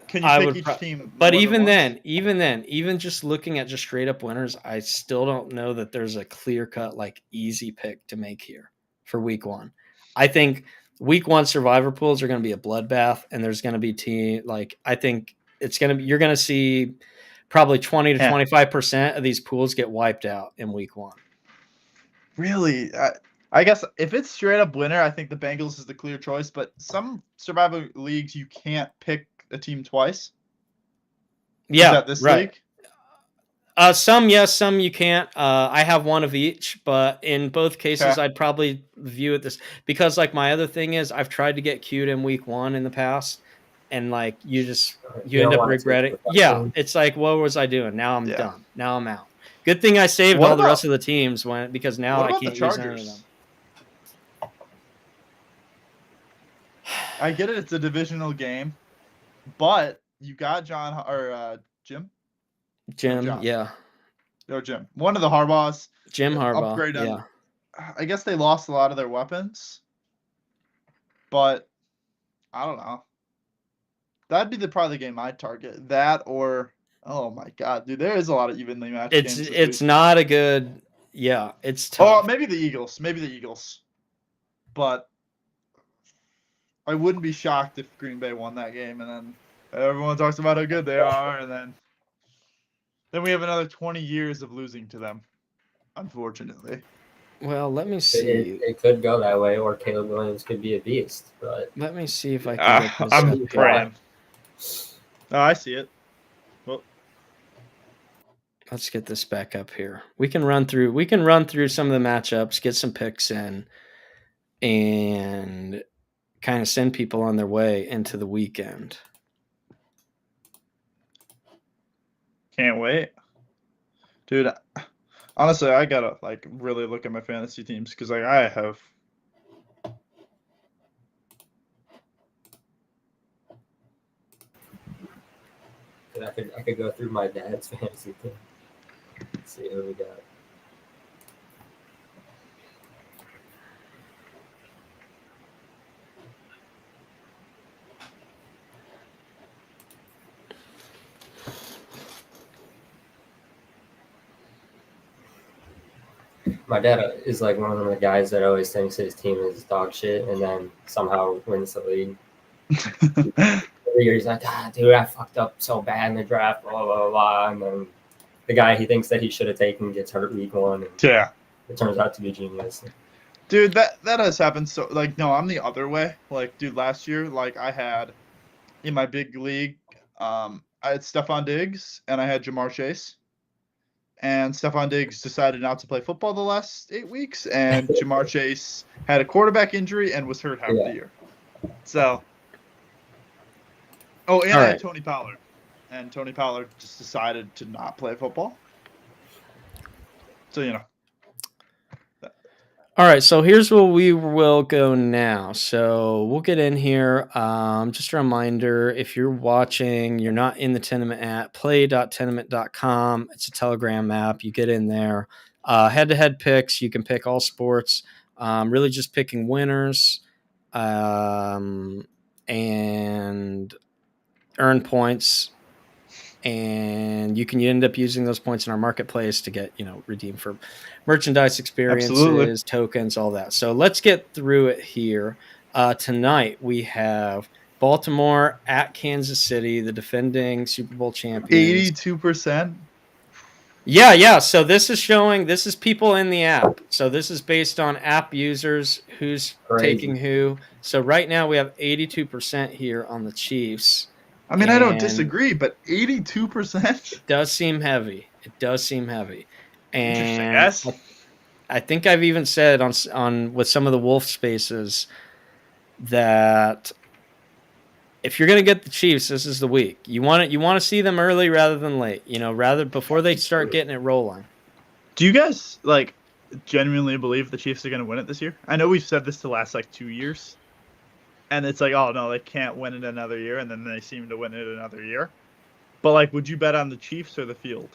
Can you pick each team? But even just looking at just straight up winners, I still don't know that there's a clear cut like easy pick to make here for week 1. I think week 1 survivor pools are going to be a bloodbath, and there's going to be I think it's going to be, you're going to see probably 20 to 25% of these pools get wiped out in week 1. Really? I guess if it's straight up winner, I think the Bengals is the clear choice, but some survivor leagues you can't pick a team twice. Yeah, is that this league? Some yes, some you can't. I have one of each, but in both cases, I'd probably view it this because like my other thing is I've tried to get queued in week 1 in the past, and like you end up regretting. Yeah, it's like what was I doing? Now I'm done. Now I'm out. Good thing I saved all the rest of the teams because now I can't use any of them. I get it; it's a divisional game, but you got Jim. Yeah. Or Jim. One of the Harbaughs. Jim Harbaugh. Yeah. I guess they lost a lot of their weapons, but I don't know. That'd be probably the game I'd target. That or oh my god, dude, there is a lot of evenly matched games. It's not a good. Yeah, it's tough. Oh, maybe the Eagles. But I wouldn't be shocked if Green Bay won that game, and then everyone talks about how good they are, and then we have another 20 years of losing to them, unfortunately. Well, let me see. It could go that way, or Caleb Williams could be a beast. But let me see if I can get this. I'm praying. Oh, I see it. Well, let's get this back up here. We can run through some of the matchups, get some picks in, and kind of send people on their way into the weekend. Can't wait. Dude, honestly, I gotta really look at my fantasy teams because I have I could go through my dad's fantasy team. Let's see who we got. My dad is like one of the guys that always thinks his team is dog shit and then somehow wins the league. Every year he's like, dude, I fucked up so bad in the draft, blah, blah, blah. And then the guy he thinks that he should have taken gets hurt week 1. And it turns out to be genius. Dude, that has happened. So, no, I'm the other way. Dude, last year, I had in my big league, I I had Stephon Diggs and I had Jamar Chase. And Stephon Diggs decided not to play football the last 8 weeks, and Jamar Chase had a quarterback injury and was hurt half the year. So, and I had Tony Pollard, and Tony Pollard just decided to not play football. So, you know. All right, so here's where we will go now. So we'll get in here. Just a reminder, if you're watching, you're not in the Tenement app, play.tenament.com. It's a Telegram app. You get in there. Head-to-head picks. You can pick all sports. Really just picking winners and earn points. And you can end up using those points in our marketplace to get, redeem for merchandise, experiences, tokens, all that. So let's get through it here. Tonight we have Baltimore at Kansas City, the defending Super Bowl champions. 82%. Yeah. So this is people in the app. So this is based on app users, who's taking who. So right now we have 82% here on the Chiefs. I mean, I don't disagree, but 82%? It does seem heavy. And interesting, yes. I think I've even said on with some of the Wolf spaces that if you're going to get the Chiefs, this is the week. You want to see them early rather than late. Rather before they start getting it rolling. Do you guys genuinely believe the Chiefs are going to win it this year? I know we've said this the last 2 years. And it's oh, no, they can't win it another year, and then they seem to win it another year. But, would you bet on the Chiefs or the field?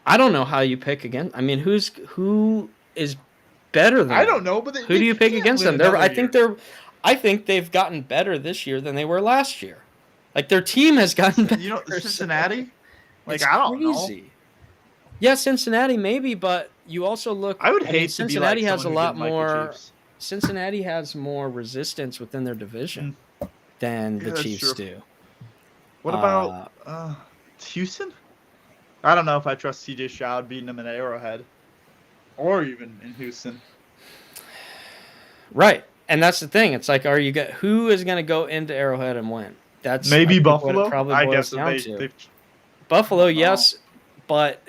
I don't know how you pick against. I mean, who is better than I don't know, but who do you pick against them? I think they've gotten better this year than they were last year. Their team has gotten better. Cincinnati? I don't know. Yeah, Cincinnati maybe, but you also look. I would hate Cincinnati to be has a lot more. Cincinnati has more resistance within their division than the Chiefs do. What about Houston? I don't know if I trust CJ Stroud beating them in Arrowhead or even in Houston. Right. And that's the thing. It's who is going to go into Arrowhead and win? That's maybe Buffalo. I guess Buffalo, yes, but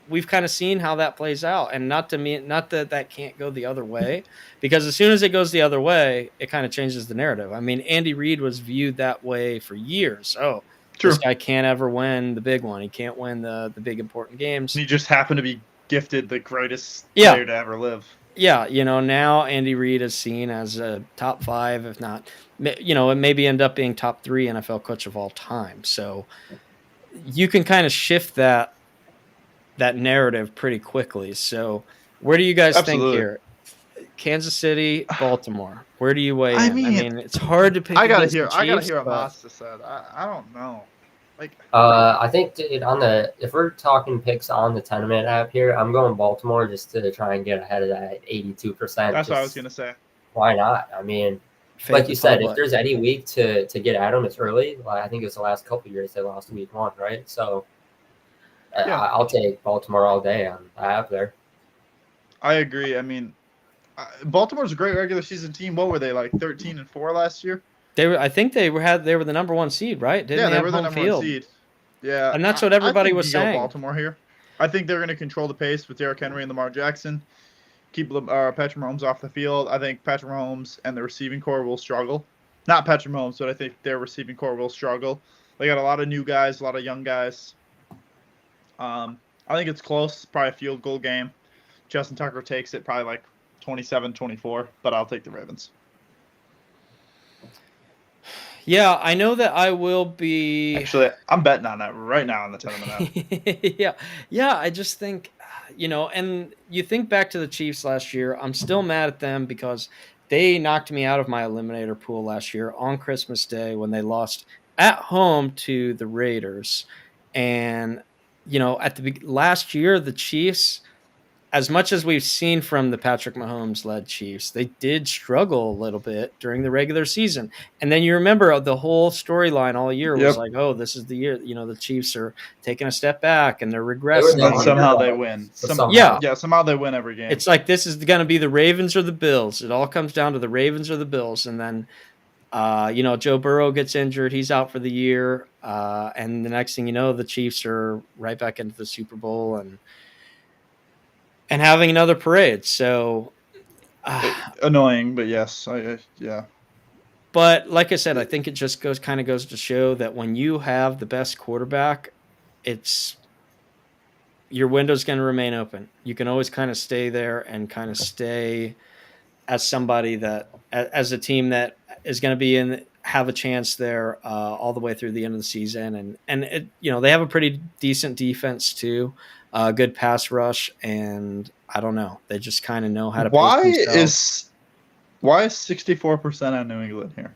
we've kind of seen how that plays out, and not that can't go the other way, because as soon as it goes the other way, it kind of changes the narrative. I mean, Andy Reid was viewed that way for years. Oh, true. This guy can't ever win the big one. He can't win the big important games. He just happened to be gifted the greatest player to ever live. Yeah, now Andy Reid is seen as a top 5, if not, it maybe end up being top 3 NFL coach of all time. So you can kind of shift that narrative pretty quickly. So where do you guys think here? Kansas City, Baltimore. Where do you weigh in? I mean, it's hard to pick. I gotta hear what Masta said. I don't know. I think if we're talking picks on the Tenement app here, I'm going Baltimore just to try and get ahead of that 82%. That's what I was gonna say. Why not? I mean, like you said, if there's any week to get at them, it's early. I think it was the last couple of years they lost week 1, right? So I'll take Baltimore all day on the app there. I agree. I mean, Baltimore's a great regular season team. What were they 13-4 last year? I think they were the number 1 seed, right? They were the number 1 seed. Yeah, and that's what everybody was saying. Baltimore here. I think they're going to control the pace with Derrick Henry and Lamar Jackson. Keep Patrick Mahomes off the field. I think Patrick Mahomes and the receiving core will struggle. Not Patrick Mahomes, but I think their receiving core will struggle. They got a lot of new guys, a lot of young guys. I think it's close. Probably a field goal game. Justin Tucker takes it probably 27-24, but I'll take the Ravens. Yeah, I know that I will be. Actually, I'm betting on that right now on the Tenement app. Yeah. I just think, and you think back to the Chiefs last year. I'm still mad at them because they knocked me out of my eliminator pool last year on Christmas Day when they lost at home to the Raiders. And at the last year, the Chiefs, as much as we've seen from the Patrick Mahomes-led Chiefs, they did struggle a little bit during the regular season. And then you remember the whole storyline all year was this is the year, the Chiefs are taking a step back and they're regressing. And somehow they win. Somehow they win every game. It's this is going to be the Ravens or the Bills. It all comes down to the Ravens or the Bills. And then Joe Burrow gets injured. He's out for the year. And the next thing you know, the Chiefs are right back into the Super Bowl and having another parade. So, annoying, but yes, yeah. But like I said, I think it just goes to show that when you have the best quarterback, it's your window's going to remain open. You can always kind of stay there and kind of stay as somebody that as a team that is going to be in have a chance there all the way through the end of the season, and it, they have a pretty decent defense too, good pass rush, and I don't know, they just kind of know how to pace Why themselves. is 64% on New England here?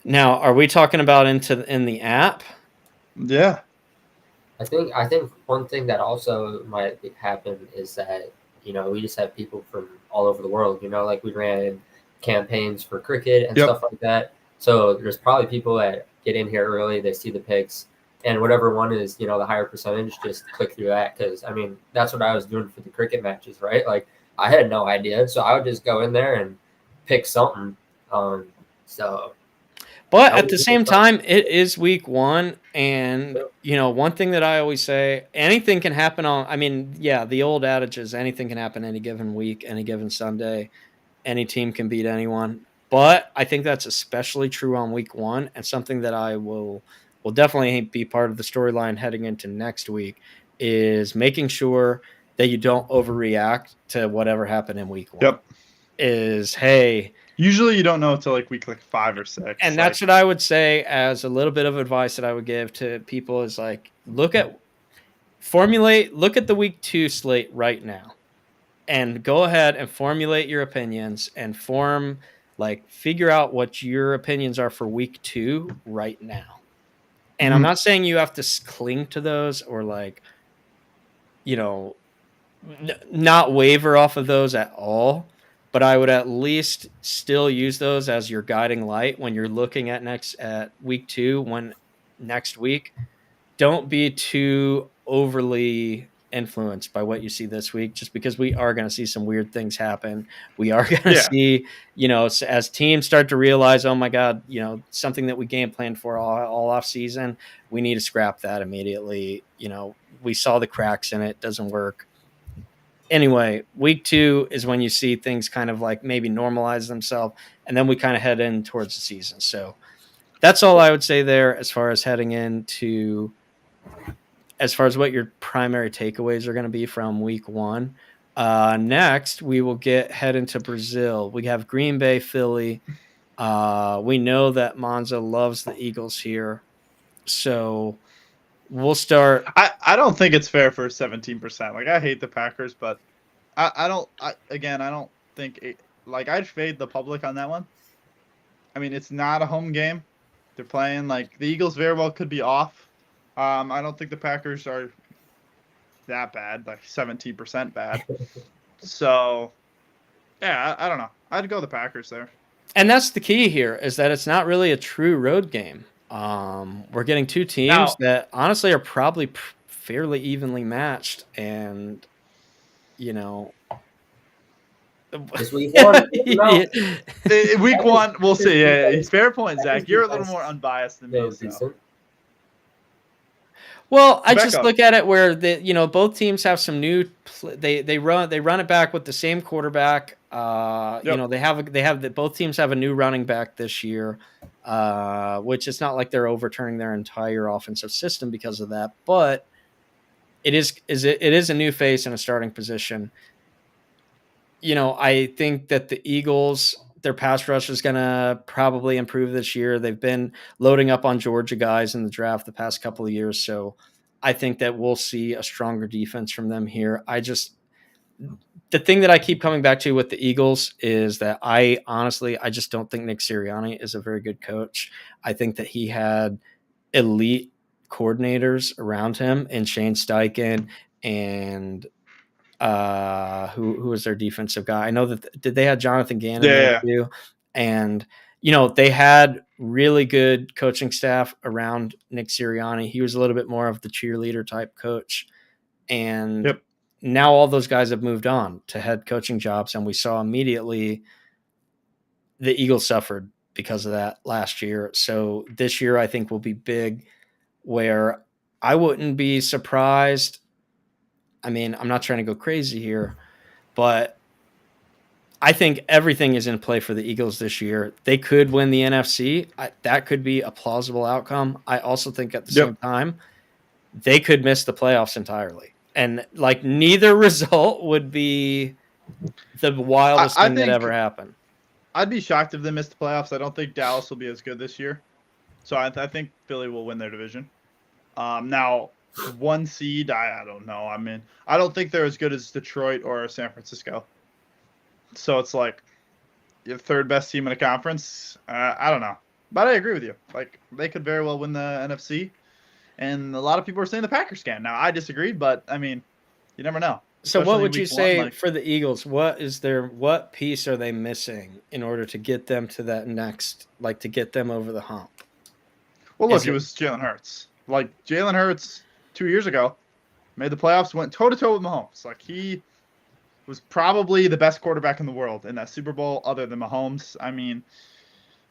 Now, are we talking about in the app? Yeah. I think one thing that also might happen is that we just have people from all over the world. Like we ran campaigns for cricket and stuff like that. So there's probably people that get in here early. They see the picks, and whatever one is the higher percentage, just click through that. Because I mean that's what I was doing for the cricket matches, right? Like I had no idea, so I would just go in there and pick something. So. But at the same time, it is week 1, and one thing that I always say, anything can happen the old adage is anything can happen any given week, any given Sunday, any team can beat anyone. But I think that's especially true on week 1, and something that I will definitely be part of the storyline heading into next week is making sure that you don't overreact to whatever happened in week 1. Hey, usually you don't know until like week 5 or 6. And that's what I would say as a little bit of advice that I would give to people is like, look at the week 2 slate right now and go ahead and formulate your opinions and figure out what your opinions are for week 2 right now. And I'm not saying you have to cling to those or not waver off of those at all. But I would at least still use those as your guiding light when you're looking at week 2. Next week, don't be too overly influenced by what you see this week, just because we are going to see some weird things happen. We are going to see, as teams start to realize, oh my God, something that we game planned for all off season, we need to scrap that immediately. We saw the cracks in it, doesn't work. Anyway, week 2 is when you see things kind of like maybe normalize themselves, and then we kind of head in towards the season. So that's all I would say there as far as heading into, as far as what your primary takeaways are going to be from week 1. Next, we will head into Brazil. We have Green Bay, Philly. We know that Monza loves the Eagles here. So we'll start. I don't think it's fair for 17%. Like, I hate the Packers, but I don't think I'd fade the public on that one. I mean, it's not a home game. They're playing the Eagles very well could be off. I don't think the Packers are that bad, like 17% bad. So, yeah, I don't know. I'd go the Packers there. And that's the key here, is that it's not really a true road game. We're getting two teams that honestly are probably fairly evenly matched, and this week 1. Week 1, we'll see. Yeah, fair point, Zach. You're a little more unbiased than me. So. Well, I just look at it where both teams have some new. They run it back with the same quarterback. Both teams have a new running back this year, which it's not like they're overturning their entire offensive system because of that, but it is a new face in a starting position. I think that the Eagles, their pass rush is going to probably improve this year. They've been loading up on Georgia guys in the draft the past couple of years. So I think that we'll see a stronger defense from them here. The thing that I keep coming back to with the Eagles is that I just don't think Nick Sirianni is a very good coach. I think that he had elite coordinators around him in Shane Steichen and who was their defensive guy? I know that they had Jonathan Gannon there too, and they had really good coaching staff around Nick Sirianni. He was a little bit more of the cheerleader type coach, and now all those guys have moved on to head coaching jobs, and we saw immediately the Eagles suffered because of that last year. So this year I think will be big, where I wouldn't be surprised. I mean, I'm not trying to go crazy here, but I think everything is in play for the Eagles this year. They could win the NFC. That could be a plausible outcome. I also think at the same time, they could miss the playoffs entirely. And like neither result would be the wildest thing that ever happened. I'd be shocked if they missed the playoffs. I don't think Dallas will be as good this year. So I think Philly will win their division. Now, 1 seed, I don't know. I mean, I don't think they're as good as Detroit or San Francisco. So it's like your third best team in a conference. I don't know. But I agree with you. Like, they could very well win the NFC. And a lot of people are saying the Packers can. Now, I disagree, but, I mean, you never know. So what would you say for the Eagles? What piece are they missing in order to get them to that next, like to get them over the hump? Well, look, it was Jalen Hurts. Like, Jalen Hurts 2 years ago made the playoffs, went toe-to-toe with Mahomes. Like, he was probably the best quarterback in the world in that Super Bowl other than Mahomes. I mean,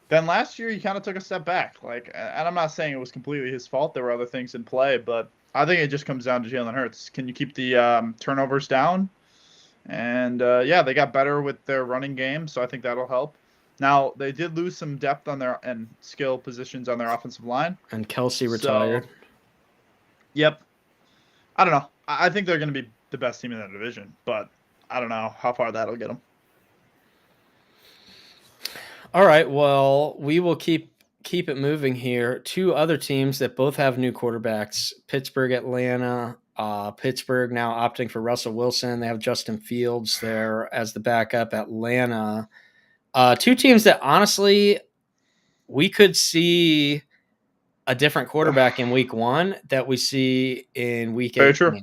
then last year he kind of took a step back. Like, and I'm not saying it was completely his fault. There were other things in play, but I think it just comes down to Jalen Hurts. Can you keep the turnovers down? And, yeah, they got better with their running game, so I think that'll help. Now, they did lose some depth on their and skill positions on their offensive line. And Kelsey retired. Yep. I don't know. I think they're going to be the best team in that division, but I don't know how far that'll get them. All right. Well, we will keep it moving here. 2 other teams that both have new quarterbacks: Pittsburgh, Atlanta. Pittsburgh now opting for Russell Wilson. They have Justin Fields there as the backup. Atlanta. 2 teams that honestly we could see a different quarterback in week 1 that we see in week 18. Very true.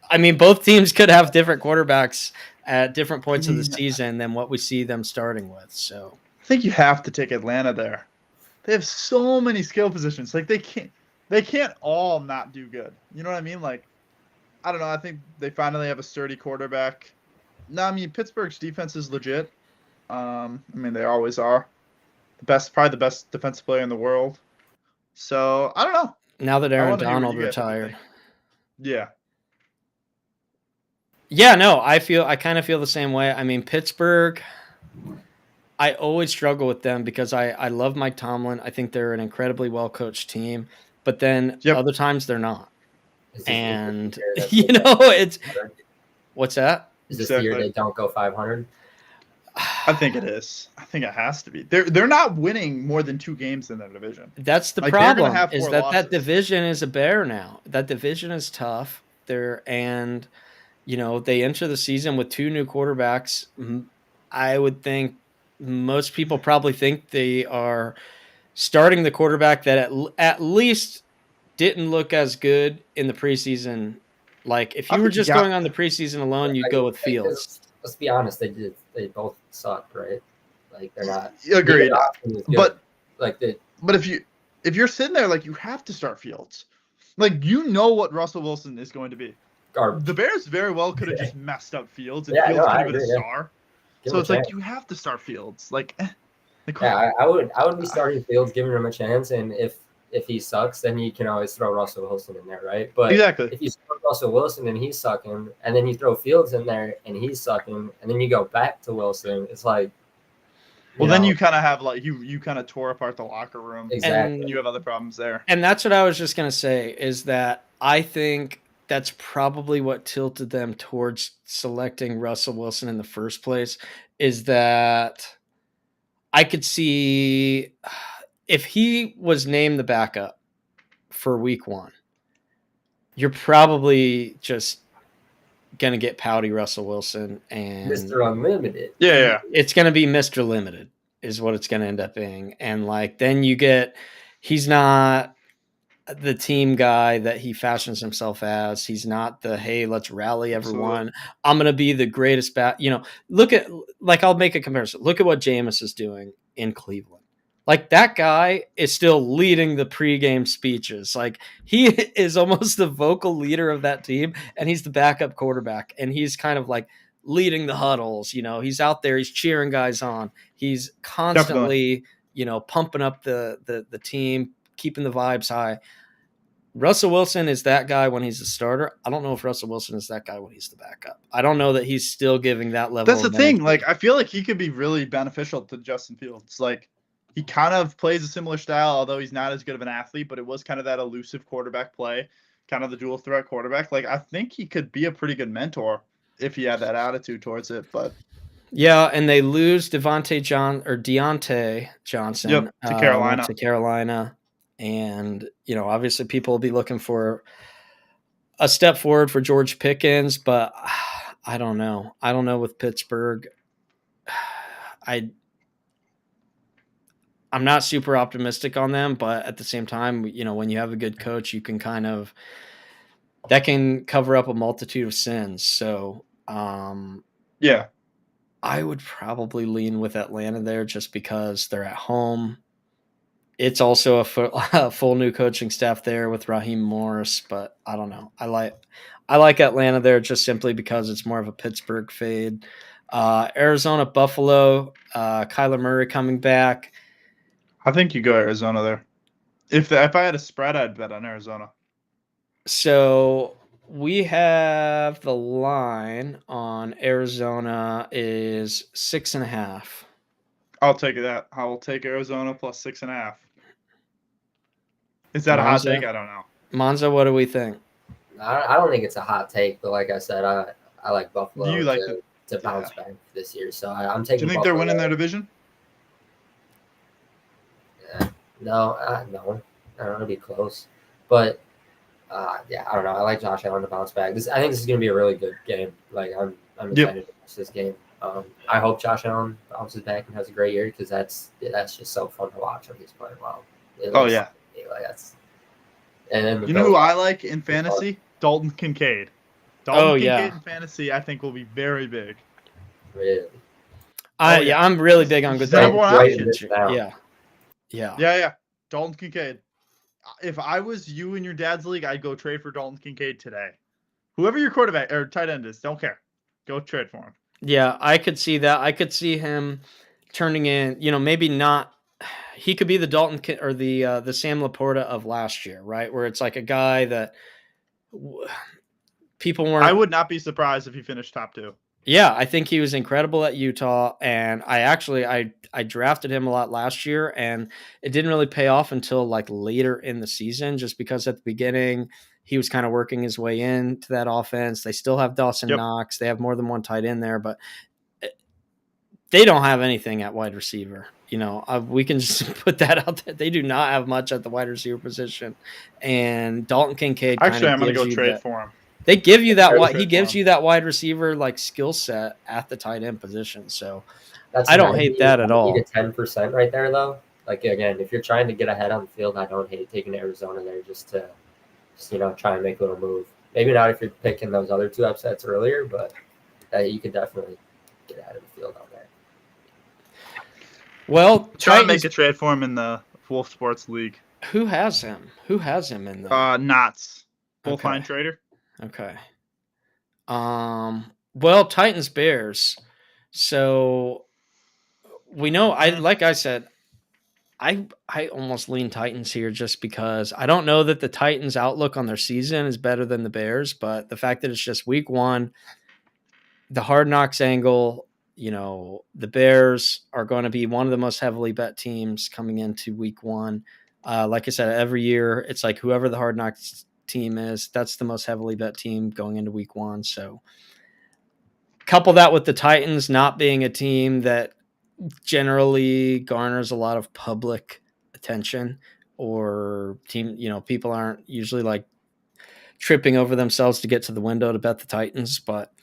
I mean, both teams could have different quarterbacks at different points of the season than what we see them starting with. So I think you have to take Atlanta there. They have so many skill positions. Like, they can't all not do good. You know what I mean? Like, I don't know. I think they finally have a sturdy quarterback. No, I mean, Pittsburgh's defense is legit. I mean, they always are. Probably the best defensive player in the world. So, I don't know. Now that Aaron Donald retired. Yeah. Yeah, no, I kind of feel the same way. I mean, Pittsburgh, I always struggle with them because I love Mike Tomlin. I think they're an incredibly well-coached team, but then other times they're not. And, you know, it's – what's that? Is this the year they don't go 500? I think it is. I think it has to be. They're not winning more than 2 games in their division. That's the problem. Is that division is a bear now. That division is tough. And you know, they enter the season with 2 new quarterbacks. I would think most people probably think they are starting the quarterback that at least didn't look as good in the preseason. Like if you were just going on the preseason alone, you'd go with Fields. Let's be honest, they both sucked, right? Like they're not agreed. But like but if you're sitting there, like, you have to start Fields. Like, you know what Russell Wilson is going to be. Garbage. The Bears very well could have just messed up Fields, and Fields could have been a star. So it's like, you have to start Fields. Like, I would be starting Fields, giving him a chance, and if he sucks, then you can always throw Russell Wilson in there, right? But exactly. If you start Russell Wilson and he's sucking, and then you throw Fields in there and he's sucking, and then you go back to Wilson, it's like. Then you kind of have like you kind of tore apart the locker room, exactly, and you have other problems there. And that's what I was just gonna say is that I think that's probably what tilted them towards selecting Russell Wilson in the first place. Is that I could see if he was named the backup for week 1, you're probably just going to get pouty Russell Wilson and Mr. Unlimited. Yeah. It's going to be Mr. Limited is what it's going to end up being. And like, then he's not the team guy that he fashions himself as. He's not the, hey, let's rally everyone. Absolutely. I'm going to be the greatest look at, like, I'll make a comparison. Look at what Jameis is doing in Cleveland. Like, that guy is still leading the pregame speeches. Like, he is almost the vocal leader of that team, and he's the backup quarterback. And he's kind of like leading the huddles. He's out there, he's cheering guys on. He's constantly, pumping up the team, keeping the vibes high. Russell Wilson is that guy when he's the starter. I don't know if Russell Wilson is that guy when he's the backup. I don't know that he's still giving that level. That's the thing. Like, I feel like he could be really beneficial to Justin Fields. Like, he kind of plays a similar style, although he's not as good of an athlete, but it was kind of that elusive quarterback play, kind of the dual threat quarterback. Like, I think he could be a pretty good mentor if he had that attitude towards it. But yeah, and they lose Deontay Johnson to Carolina. To Carolina. And, obviously people will be looking for a step forward for George Pickens, but I don't know. I don't know with Pittsburgh. I'm not super optimistic on them, but at the same time, when you have a good coach, you can that can cover up a multitude of sins. So, yeah, I would probably lean with Atlanta there just because they're at home. It's also a full new coaching staff there with Raheem Morris, but I don't know. I like Atlanta there just simply because it's more of a Pittsburgh fade. Arizona, Buffalo, Kyler Murray coming back. I think you go Arizona there. If I had a spread, I'd bet on Arizona. So we have the line on Arizona is 6.5. I'll take that. I will take Arizona plus 6.5. Is that a hot take? I don't know. Monza, what do we think? I don't think it's a hot take, but like I said, I like Buffalo to bounce back this year. So I'm taking. Do you think Buffalo. They're winning their division? No. I don't know. It'll be close, but I don't know. I like Josh Allen to bounce back. I think this is going to be a really good game. Like I'm excited to watch this game. I hope Josh Allen bounces back and has a great year because that's just so fun to watch when he's playing well. Like that's. And then you know who I like in fantasy? Dalton Kincaid. Dalton Kincaid in fantasy, I think, will be very big. Really? I'm really big on good options. Yeah. Dalton Kincaid. If I was you in your dad's league, I'd go trade for Dalton Kincaid today. Whoever your quarterback or tight end is, don't care. Go trade for him. Yeah, I could see that. I could see him turning in, maybe not. He could be the Dalton or the Sam Laporta of last year, right? Where it's like a guy that people weren't. I would not be surprised if he finished top 2. Yeah, I think he was incredible at Utah, and I drafted him a lot last year, and it didn't really pay off until like later in the season, just because at the beginning he was kind of working his way into that offense. They still have Dawson Knox. They have more than one tight end there, but they don't have anything at wide receiver. We can just put that out there. They do not have much at the wide receiver position, and Dalton Kincaid. Actually, I'm going to go trade for him. They give you that. He gives you that wide receiver like skill set at the tight end position. So I don't hate that at all. 10% right there, though. Like again, if you're trying to get ahead on the field, I don't hate taking Arizona there just to try and make a little move. Maybe not if you're picking those other 2 upsets earlier, but you could definitely get ahead of the field on there. Well, try to make a trade for him in the Wolf Sports League. Who has him? Who has him in the Knots? Bullfine Trader. Okay. Well, Titans Bears. So we know like I said, I almost lean Titans here just because I don't know that the Titans' outlook on their season is better than the Bears, but the fact that it's just week 1, the Hard Knocks angle, the Bears are going to be one of the most heavily bet teams coming into week 1. Like I said, every year it's like whoever the Hard Knocks team is, that's the most heavily bet team going into week 1. So couple that with the Titans not being a team that generally garners a lot of public attention, or team, people aren't usually like tripping over themselves to get to the window to bet the Titans, but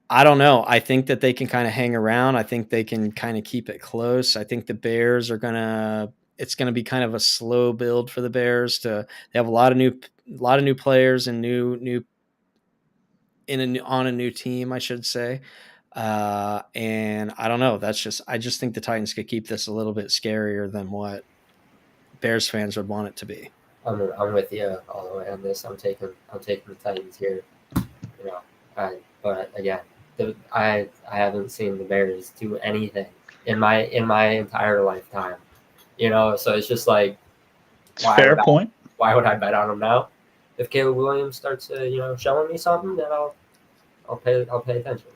I don't know. I think that they can kind of hang around. I think they can kind of keep it close. I think the Bears it's going to be kind of a slow build for the Bears. They have a lot of new players and on a new team, I should say. And I don't know. I just think the Titans could keep this a little bit scarier than what Bears fans would want it to be. I'm with you all the way on this. I'm taking the Titans here. But again, I haven't seen the Bears do anything in my entire lifetime. So it's just like, Fair point. why would I bet on them now? If Caleb Williams starts showing me something, then I'll pay attention.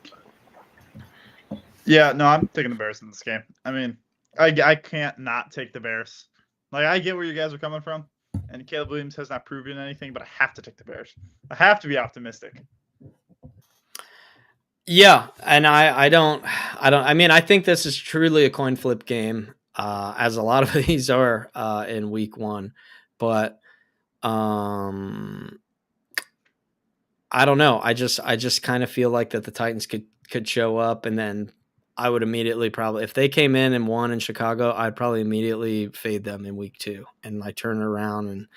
Yeah, no, I'm taking the Bears in this game. I mean, I can't not take the Bears. Like, I get where you guys are coming from, and Caleb Williams has not proven anything, but I have to take the Bears. I have to be optimistic. Yeah, and I mean, I think this is truly a coin flip game, as a lot of these are in week one, but I don't know. I just kind of feel like that the Titans could show up, and then I would immediately probably, if they came in and won in Chicago, I'd probably immediately fade them in week 2 and like turn it around and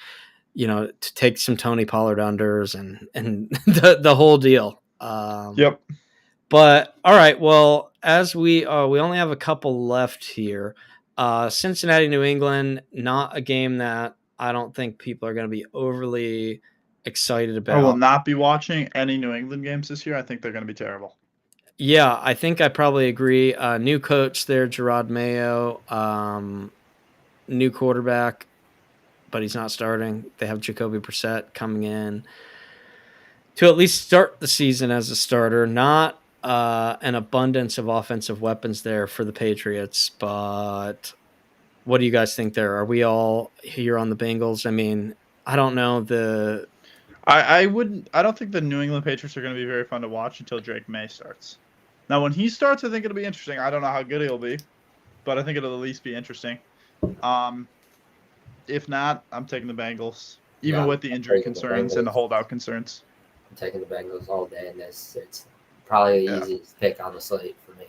to take some Tony Pollard unders and the whole deal. Yep. But all right, well, as we only have a couple left here. Cincinnati, New England, not a game that I don't think people are going to be overly excited about. I will not be watching any New England games this year. I think they're going to be terrible. Yeah, I think I probably agree. New coach there, Gerard Mayo. New quarterback, but he's not starting. They have Jacoby Brissett coming in to at least start the season as a starter. Not an abundance of offensive weapons there for the Patriots, but what do you guys think there? Are we all here on the Bengals? I mean, I don't know. I don't think the New England Patriots are going to be very fun to watch until Drake May starts. Now, when he starts, I think it'll be interesting. I don't know how good he'll be, but I think it'll at least be interesting. If not, I'm taking the Bengals, even with the injury concerns and the holdout concerns. I'm taking the Bengals all day, and it's probably the easiest pick on the slate for me.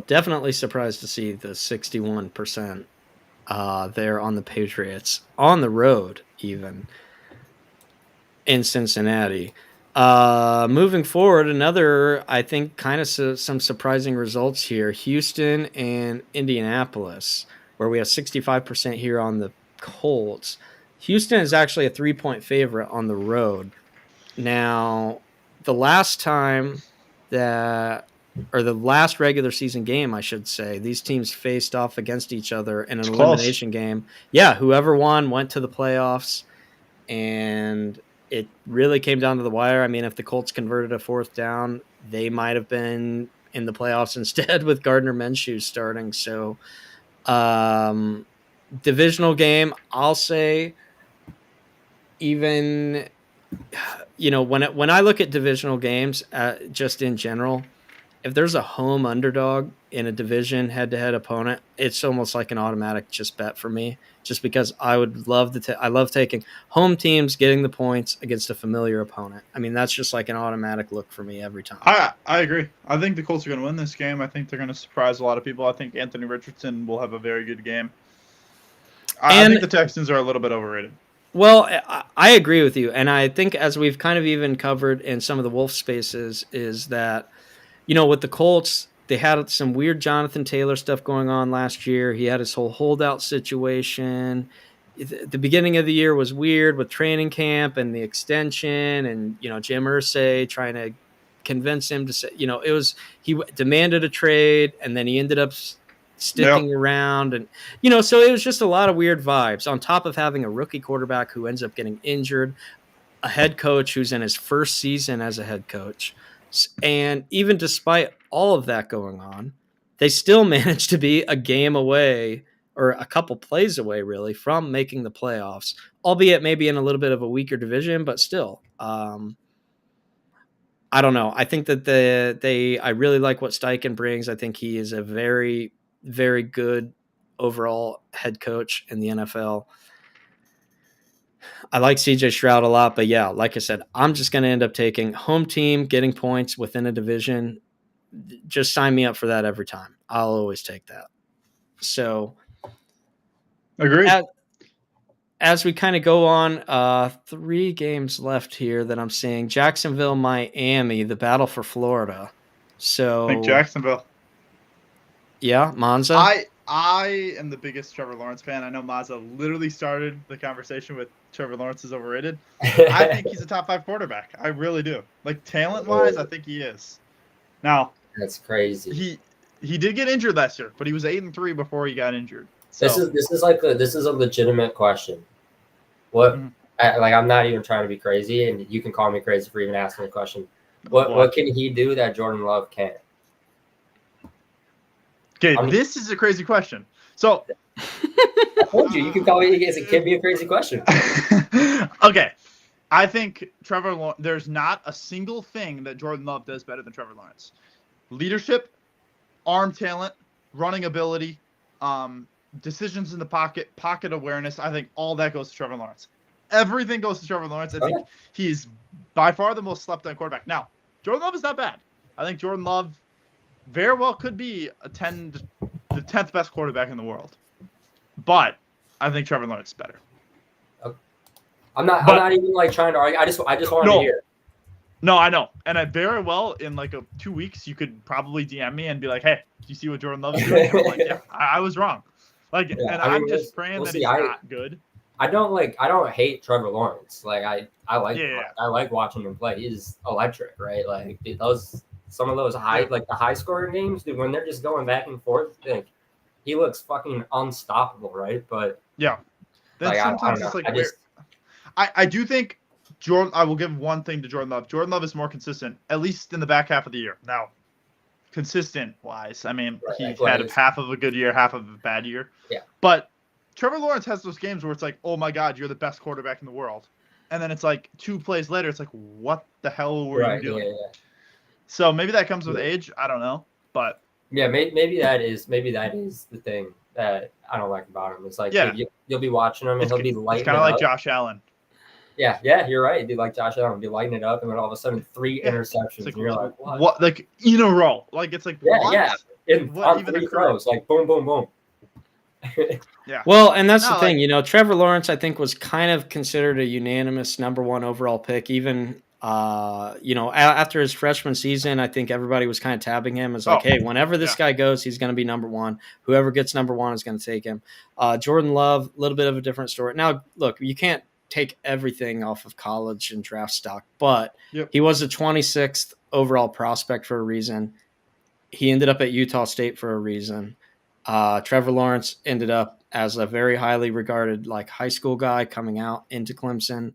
Definitely surprised to see the 61% there on the Patriots on the road, even in Cincinnati. Moving forward, another, I think, kind of some surprising results here. Houston and Indianapolis, where we have 65% here on the Colts. Houston is actually a 3-point favorite on the road. Now, the last regular season game, I should say, these teams faced off against each other in an elimination game. Yeah, whoever won went to the playoffs, and it really came down to the wire. I mean, if the Colts converted a 4th down, they might have been in the playoffs instead with Gardner Minshew starting. So, divisional game, I'll say, even, when I look at divisional games, just in general, if there's a home underdog in a division head-to-head opponent, it's almost like an automatic just bet for me, just because I would love I love taking home teams getting the points against a familiar opponent. I mean, that's just like an automatic look for me every time. I agree. I think the Colts are going to win this game. I think they're going to surprise a lot of people. I think Anthony Richardson will have a very good game. I think the Texans are a little bit overrated. Well, I agree with you. And I think, as we've kind of even covered in some of the Wolf spaces, is that, with the Colts, they had some weird Jonathan Taylor stuff going on last year. He had his whole holdout situation. The beginning of the year was weird with training camp and the extension, and Jim Irsay trying to convince him to say, he demanded a trade, and then he ended up sticking around, and so it was just a lot of weird vibes, on top of having a rookie quarterback who ends up getting injured, a head coach who's in his first season as a head coach. And even despite all of that going on, they still managed to be a game away, or a couple plays away, really, from making the playoffs, albeit maybe in a little bit of a weaker division, but still. I don't know. I think that I really like what Steichen brings. I think he is a very, very good overall head coach in the NFL. I like CJ Stroud a lot, but yeah, like I said, I'm just going to end up taking home team getting points within a division. Just sign me up for that every time. I'll always take that. So, agreed. As we kind of go on, 3 games left here that I'm seeing. Jacksonville, Miami, the battle for Florida. So, I think Jacksonville. Yeah, Monza. I am the biggest Trevor Lawrence fan. I know Mazza literally started the conversation with Trevor Lawrence is overrated. I think he's a top 5 quarterback. I really do. Like, talent-wise, I think he is. Now That's crazy. he did get injured last year, but he was 8-3 before he got injured. So This is a legitimate question. What Mhm. I'm not even trying to be crazy, and you can call me crazy for even asking the question. What can he do that Jordan Love can't? Okay, this is a crazy question. So I told you can call me. It can be a crazy question. Okay, I think Trevor Lawrence. There's not a single thing that Jordan Love does better than Trevor Lawrence. Leadership, arm talent, running ability, decisions in the pocket awareness. I think all that goes to Trevor Lawrence. Everything goes to Trevor Lawrence. I think he's by far the most slept on quarterback. Now, Jordan Love is not bad. I think Jordan Love very well could be the 10th best quarterback in the world. But I think Trevor Lawrence is better. I'm not even like trying to argue. I just wanted to hear. No, I know. And I very well in like 2 weeks you could probably DM me and be like, "Hey, do you see what Jordan Love is doing?" And I'm like, "Yeah, I was wrong." Like, and I'm just praying that he's not good. I don't hate Trevor Lawrence. Like I like watching him play. He's electric, right? Like some of those the high scoring games, dude, when they're just going back and forth, like he looks fucking unstoppable, right? But yeah, then sometimes it's like I do think Jordan. I will give one thing to Jordan Love. Jordan Love is more consistent, at least in the back half of the year. Now, consistent wise, I mean, he's had half of a good year, half of a bad year. Yeah. But Trevor Lawrence has those games where it's like, oh my God, you're the best quarterback in the world. And then it's like 2 plays later, it's like, what the hell were you doing? Yeah. So maybe that comes with age. I don't know. But yeah, maybe that is the thing that I don't like about him. It's like you'll be watching him and he'll be lighting. It's kind of like Josh Allen. Yeah, you're right. Dude, like Josh Allen, be lighting it up, and then all of a sudden 3 interceptions, like, and you're like, what? Like in a row? Like it's like on 3 throws, like boom, boom, boom. Yeah. Well, and that's the thing, Trevor Lawrence, I think, was kind of considered a unanimous #1 overall pick. Even, after his freshman season, I think everybody was kind of tabbing him as like, hey, whenever this guy goes, he's going to be #1. Whoever gets #1 is going to take him. Jordan Love, a little bit of a different story. Now, look, you can't take everything off of college and draft stock, but he was a 26th overall prospect for a reason. He ended up at Utah State for a reason. Trevor Lawrence ended up as a very highly regarded high school guy coming out into Clemson,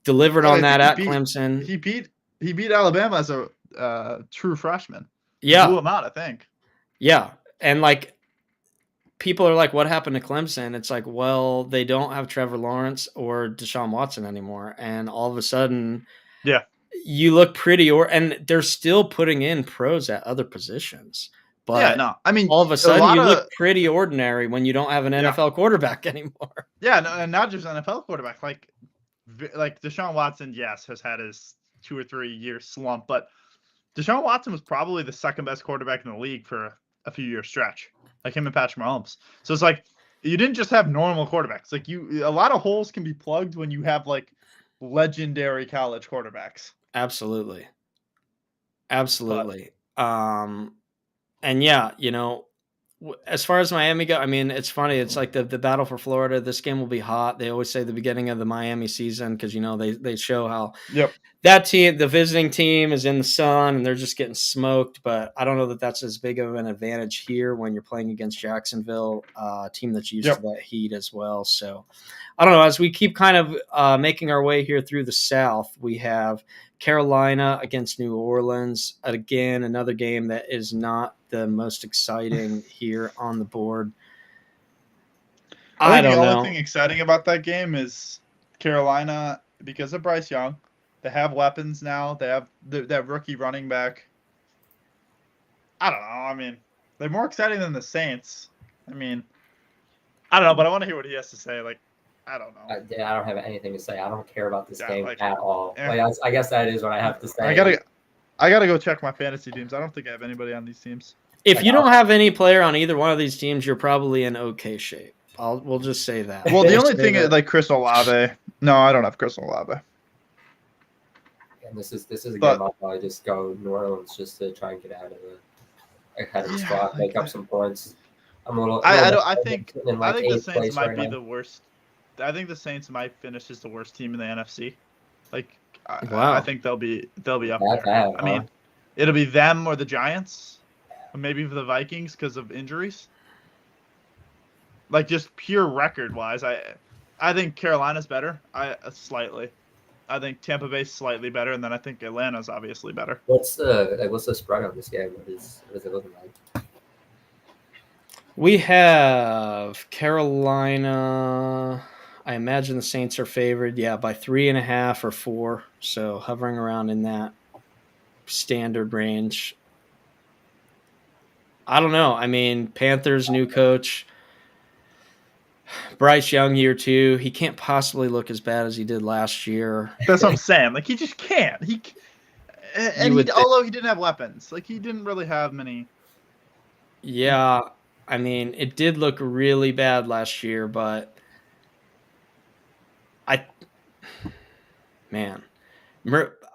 delivered on that at Clemson. He beat Alabama as a true freshman. Yeah. Blew him out, I think. Yeah. And people are like, what happened to Clemson? It's like, well, they don't have Trevor Lawrence or Deshaun Watson anymore. And all of a sudden, you look pretty, and they're still putting in pros at other positions. But I mean, all of a sudden, you look pretty ordinary when you don't have an NFL quarterback anymore. Yeah, no, and not just NFL quarterback. Like Deshaun Watson, yes, has had his 2 or 3 year slump, but Deshaun Watson was probably the second best quarterback in the league for a few year stretch, like him and Patrick Mahomes. So it's like you didn't just have normal quarterbacks. Like a lot of holes can be plugged when you have legendary college quarterbacks. Absolutely. And as far as Miami go, I mean, it's funny. It's like the battle for Florida. This game will be hot. They always say the beginning of the Miami season because they show how that team, the visiting team, is in the sun and they're just getting smoked. But I don't know that that's as big of an advantage here when you're playing against Jacksonville, a team that's used to that heat as well. So I don't know. As we keep kind of making our way here through the South, we have Carolina against New Orleans. Again, another game that is not the most exciting here on the board. I don't know. The only thing exciting about that game is Carolina, because of Bryce Young. They have weapons now. They have that rookie running back. I don't know. I mean, they're more exciting than the Saints. I mean, I don't know, but I want to hear what he has to say. I don't know. I don't have anything to say. I don't care about this game at all. I guess that is what I have to say. I gotta go check my fantasy teams. I don't think I have anybody on these teams. If you don't have any player on either one of these teams, you're probably in okay shape. We'll just say that. Well, the only thing is Chris Olave. No, I don't have Chris Olave. And this is a game I'll probably just go New Orleans just to try and get ahead of the spot, make up some points. I'm a little. I think the Saints might be the worst. I think the Saints might finish as the worst team in the NFC. I think they'll be up there. Bad, I mean, It'll be them or the Giants, or maybe the Vikings because of injuries. Like just pure record wise, I think Carolina's better. Slightly. I think Tampa Bay's slightly better, and then I think Atlanta's obviously better. What's the spread on this game? What is it looking like? We have Carolina. I imagine the Saints are favored, by 3.5 or 4. So hovering around in that standard range. I don't know. I mean, Panthers new coach, Bryce Young year 2. He can't possibly look as bad as he did last year. That's what I'm saying. Like he just can't. Although he didn't have weapons, like he didn't really have many. Yeah, I mean, it did look really bad last year, but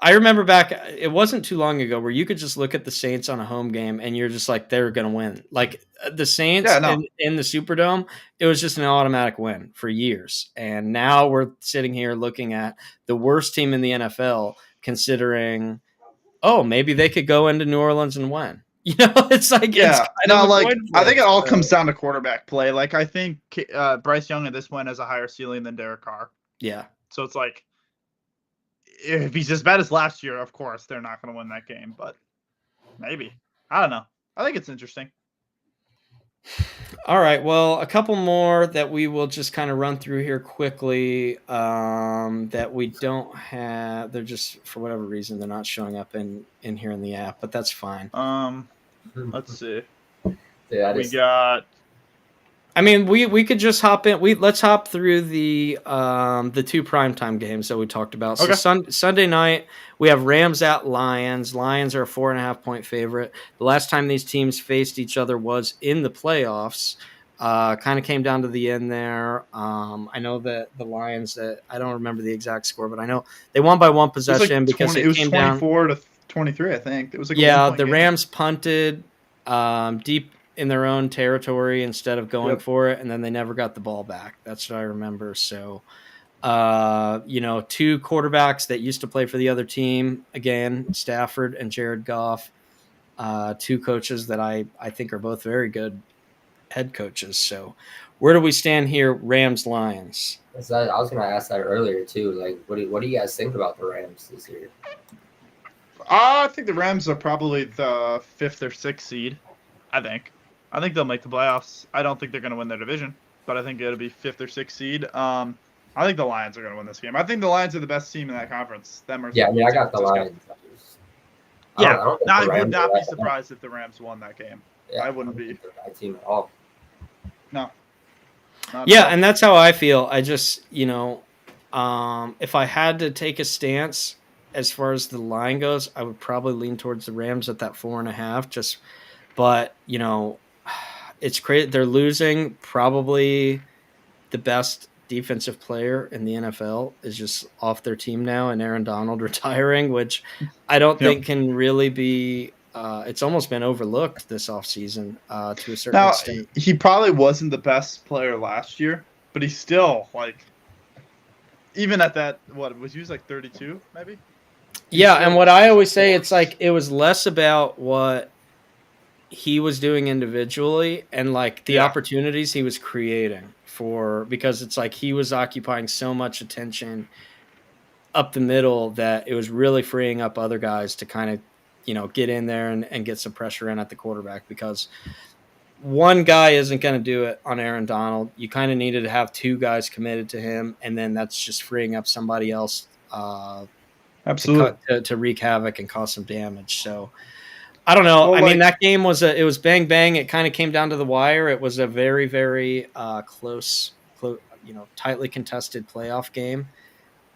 I remember back, it wasn't too long ago where you could just look at the Saints on a home game and you're just like, they're going to win. Like the Saints in the Superdome, it was just an automatic win for years. And now we're sitting here looking at the worst team in the NFL, considering, maybe they could go into New Orleans and win. It's like, I think it all comes down to quarterback play. Like I think Bryce Young at this point has a higher ceiling than Derek Carr. Yeah. So it's like, if he's as bad as last year, of course they're not going to win that game, but maybe. I don't know. I think it's interesting. All right. Well, a couple more that we will just kind of run through here quickly that we don't have. They're just, for whatever reason, they're not showing up in here in the app, but that's fine. Let's see. Yeah, we got. I mean, we could just hop in. Let's hop through the 2 primetime games that we talked about. Okay. So Sunday night we have Rams at Lions. Lions are a 4.5-point favorite. The last time these teams faced each other was in the playoffs. Kind of came down to the end there. I know that the Lions. I don't remember the exact score, but I know they won by 1 possession because it came 24 to 23. I think it was like the Rams punted deep in their own territory instead of going for it, and then they never got the ball back. That's what I remember. So, 2 quarterbacks that used to play for the other team, again, Stafford and Jared Goff, 2 coaches that I think are both very good head coaches. So where do we stand here, Rams-Lions? I was going to ask that earlier too. Like, what do you guys think about the Rams this year? I think the Rams are probably the 5th or 6th seed. I think they'll make the playoffs. I don't think they're going to win their division, but I think it'll be 5th or 6th seed. I think the Lions are going to win this game. I think the Lions are the best team in that conference. I got the Lions. I would not be surprised if the Rams won that game. Yeah, I wouldn't be. My team at all. No. And that's how I feel. I just, if I had to take a stance as far as the line goes, I would probably lean towards the Rams at that 4.5. But it's crazy. They're losing probably the best defensive player in the NFL is just off their team now, and Aaron Donald retiring, which I don't think can really be. It's almost been overlooked this offseason to a certain extent. He probably wasn't the best player last year, but he's still even at that. He was like 32, maybe. And what I always say, it's like it was less about what he was doing individually and the opportunities he was creating because it's like he was occupying so much attention up the middle that it was really freeing up other guys to kind of, get in there and get some pressure in at the quarterback, because one guy isn't going to do it on Aaron Donald. You kind of needed to have 2 guys committed to him, and then that's just freeing up somebody else absolutely to wreak havoc and cause some damage. So I don't know. Well, that game was bang bang. It kind of came down to the wire. It was a very, very close, tightly contested playoff game.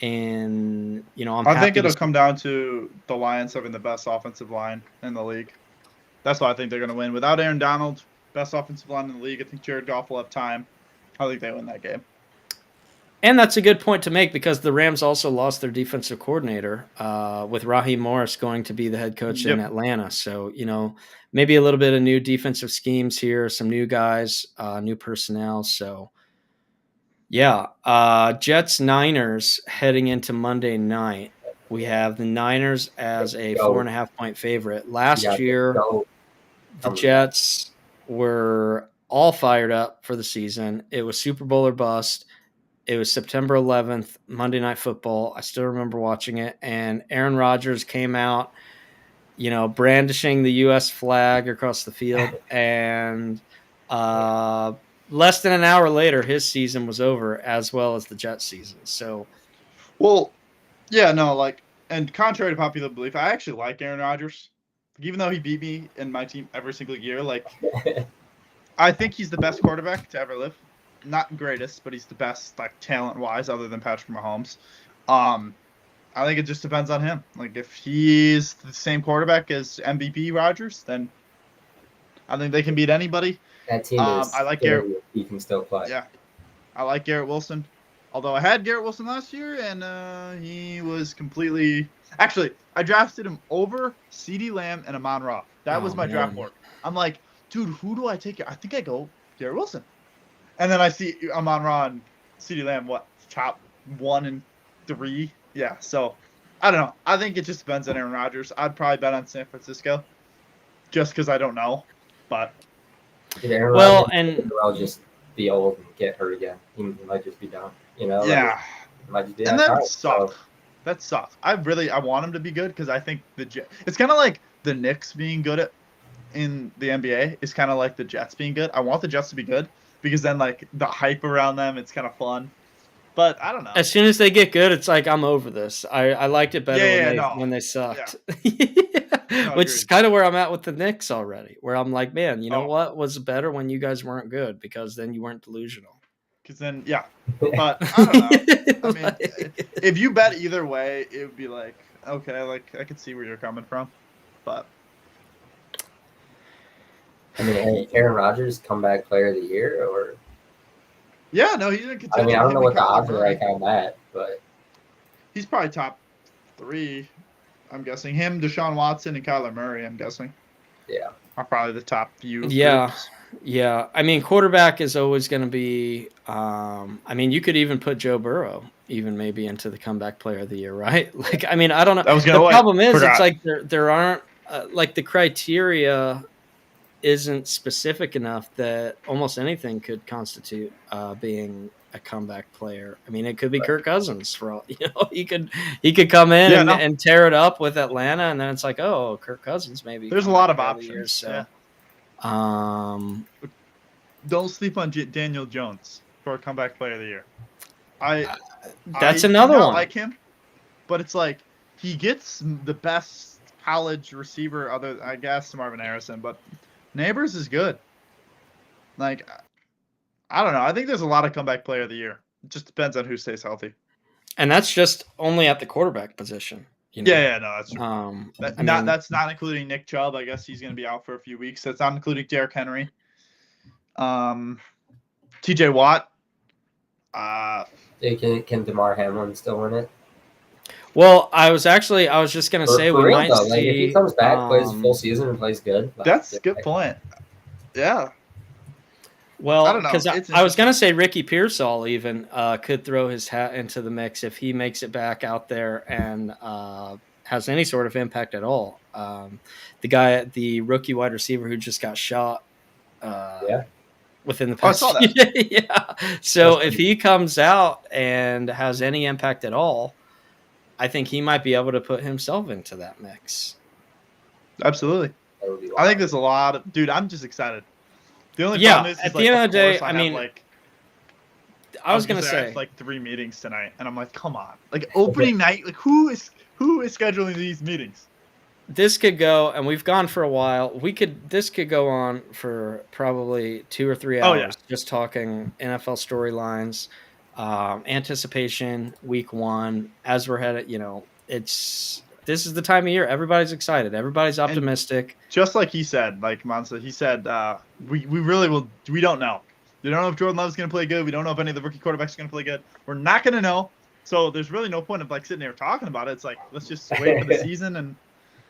And I think it'll come down to the Lions having the best offensive line in the league. That's why I think they're going to win. Without Aaron Donald, best offensive line in the league, I think Jared Goff will have time. I think they win that game. And that's a good point to make, because the Rams also lost their defensive coordinator with Raheem Morris going to be the head coach in Atlanta. So, maybe a little bit of new defensive schemes here, some new guys, new personnel. So, Jets-Niners heading into Monday night. We have the Niners as a Go. 4.5-point favorite. Last Yeah, year, go. the Jets were all fired up for the season. It was Super Bowl or bust. It was September 11th, Monday Night Football. I still remember watching it. And Aaron Rodgers came out, brandishing the U.S. flag across the field. And less than an hour later, his season was over, as well as the Jets season. So, Well, yeah, no, and contrary to popular belief, I actually like Aaron Rodgers. Even though he beat me in my team every single year, I think he's the best quarterback to ever live. Not greatest, but he's the best, talent-wise, other than Patrick Mahomes. I think it just depends on him. If he's the same quarterback as MVP Rodgers, then I think they can beat anybody. That team is. I like Garrett. He can still play. Yeah, I like Garrett Wilson. Although I had Garrett Wilson last year, and he was completely. Actually, I drafted him over CeeDee Lamb and Amon-Ra. That was my draft board. I'm like, dude, who do I take? I think I go Garrett Wilson. And then I see Amon-Ra and CeeDee Lamb, top 1 and 3? Yeah, so I don't know. I think it just depends on Aaron Rodgers. I'd probably bet on San Francisco just because I don't know. But and I'll just be old and get hurt again. He might just be done. Yeah. Might just be and that sucks. That sucks. I want him to be good because I think it's kind of like the Knicks being good in the NBA is kind of like the Jets being good. I want the Jets to be good because then the hype around them, it's kind of fun. But I don't know. As soon as they get good, it's like I'm over this. I liked it better when they sucked. Yeah. Which is kind of where I'm at with the Knicks already, where I'm like, man, you know what was better when you guys weren't good because then you weren't delusional. Because then, yeah. But I don't know. I mean, if you bet either way, it would be okay, I could see where you're coming from. But I mean, Aaron Rodgers comeback player of the year, or yeah, no, he's in contention. I mean, I don't know what the odds are like on that, but he's probably top 3. I'm guessing him, Deshaun Watson, and Kyler Murray. I'm guessing. Yeah, are probably the top few. Yeah, groups. yeah. I mean, quarterback is always going to be. I mean, you could even put Joe Burrow, even maybe into the comeback player of the year, right? I mean, I don't know. The problem is, it's like there aren't the criteria isn't specific enough that almost anything could constitute being a comeback player. I mean, it could be Kirk Cousins for all he could come in and tear it up with Atlanta, and then it's like, oh, Kirk Cousins maybe. There's a lot of options. Year, so. Yeah. Don't sleep on Daniel Jones for a comeback player of the year. That's another one. I like him, but it's like he gets the best college receiver, other I guess Marvin Harrison, but Neighbors is good. I don't know. I think there's a lot of comeback player of the year. It just depends on who stays healthy. And that's just only at the quarterback position. Yeah, no, that's true. That's not including Nick Chubb. I guess he's going to be out for a few weeks. That's not including Derrick Henry. TJ Watt. Can DeMar Hamlin still win it? Well, I was just going to say we might see. If he comes back, plays a full season, and plays good. That's a good point. Yeah. Well, because I was going to say Ricky Pearsall even could throw his hat into the mix if he makes it back out there and has any sort of impact at all. The rookie wide receiver who just got shot within the past. I saw that. Yeah. So if he comes out and has any impact at all, I think he might be able to put himself into that mix. Absolutely. I think there's a lot of... Dude, I'm just excited. The only problem is at the end of the day, I mean... I was going to say... I have 3 meetings tonight, and I'm like, come on. Opening night, who is scheduling these meetings? This could go, and we've gone for a while. This could go on for probably 2 or 3 hours, just talking NFL storylines. Anticipation week 1 as we're headed, this is the time of year everybody's excited, everybody's optimistic, and just like he said, Monza, he said we really will. We don't know if Jordan Love's going to play good. We don't know if any of the rookie quarterbacks are going to play good. We're not going to know, so there's really no point of sitting there talking about it. It's let's just wait for the season and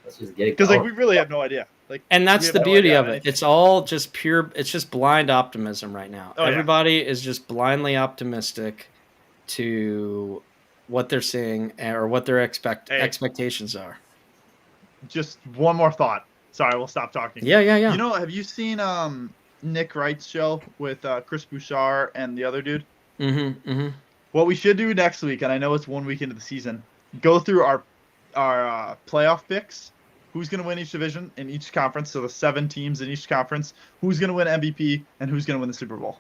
let's just get it because we really have no idea. And that's the beauty of it. It's all just pure. It's just blind optimism right now. Everybody is just blindly optimistic to what they're seeing or what their expectations are. Just one more thought. Sorry, we'll stop talking. Yeah. You know, have you seen Nick Wright's show with Chris Bouchard and the other dude? Mm-hmm. What we should do next week, and I know it's 1 week into the season, go through our playoff picks. Who's going to win each division in each conference? So the 7 teams in each conference. Who's going to win MVP and who's going to win the Super Bowl?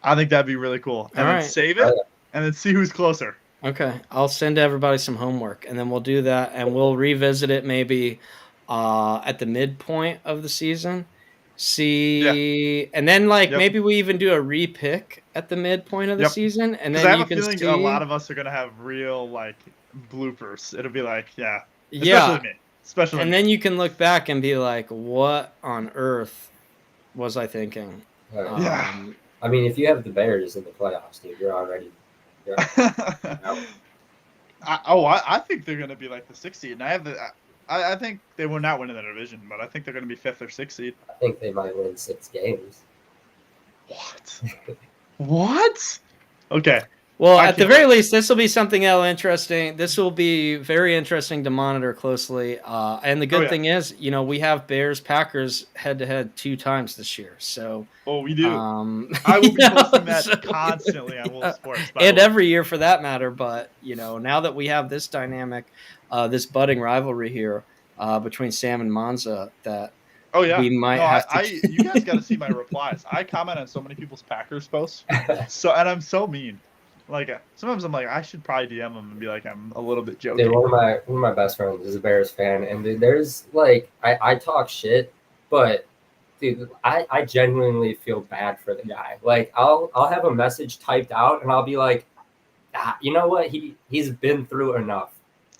I think that'd be really cool. And then save it and then see who's closer. Okay, I'll send everybody some homework, and then we'll do that, and we'll revisit it maybe at the midpoint of the season. And then maybe we even do a re-pick at the midpoint of the season, and then I have a feeling a lot of us are gonna have real bloopers. It'll be especially me. And then you can look back and be like, "What on earth was I thinking?" I mean, if you have the Bears in the playoffs, dude, you're already. I think they're gonna be like the 6th seed, and I think they will not win in the division, but I think they're gonna be 5th or 6th seed. I think they might win 6 games. What? Okay. Well, at the very least, this will be something interesting. This will be very interesting to monitor closely. And the good thing is, we have Bears-Packers head-to-head 2 times this year. So, we do. I will be posting that constantly on Wolf Sports. And every year for that matter. But, now that we have this dynamic, this budding rivalry here between Sam and Monza, that we might have to... you guys got to see my replies. I comment on so many people's Packers posts. And I'm so mean. Sometimes I'm like, I should probably DM them and be like, I'm a little bit joking. Dude, one of my best friends is a Bears fan, and dude, there's I talk shit, but dude, I genuinely feel bad for the guy. I'll have a message typed out, and I'll be like, you know what? He's been through enough.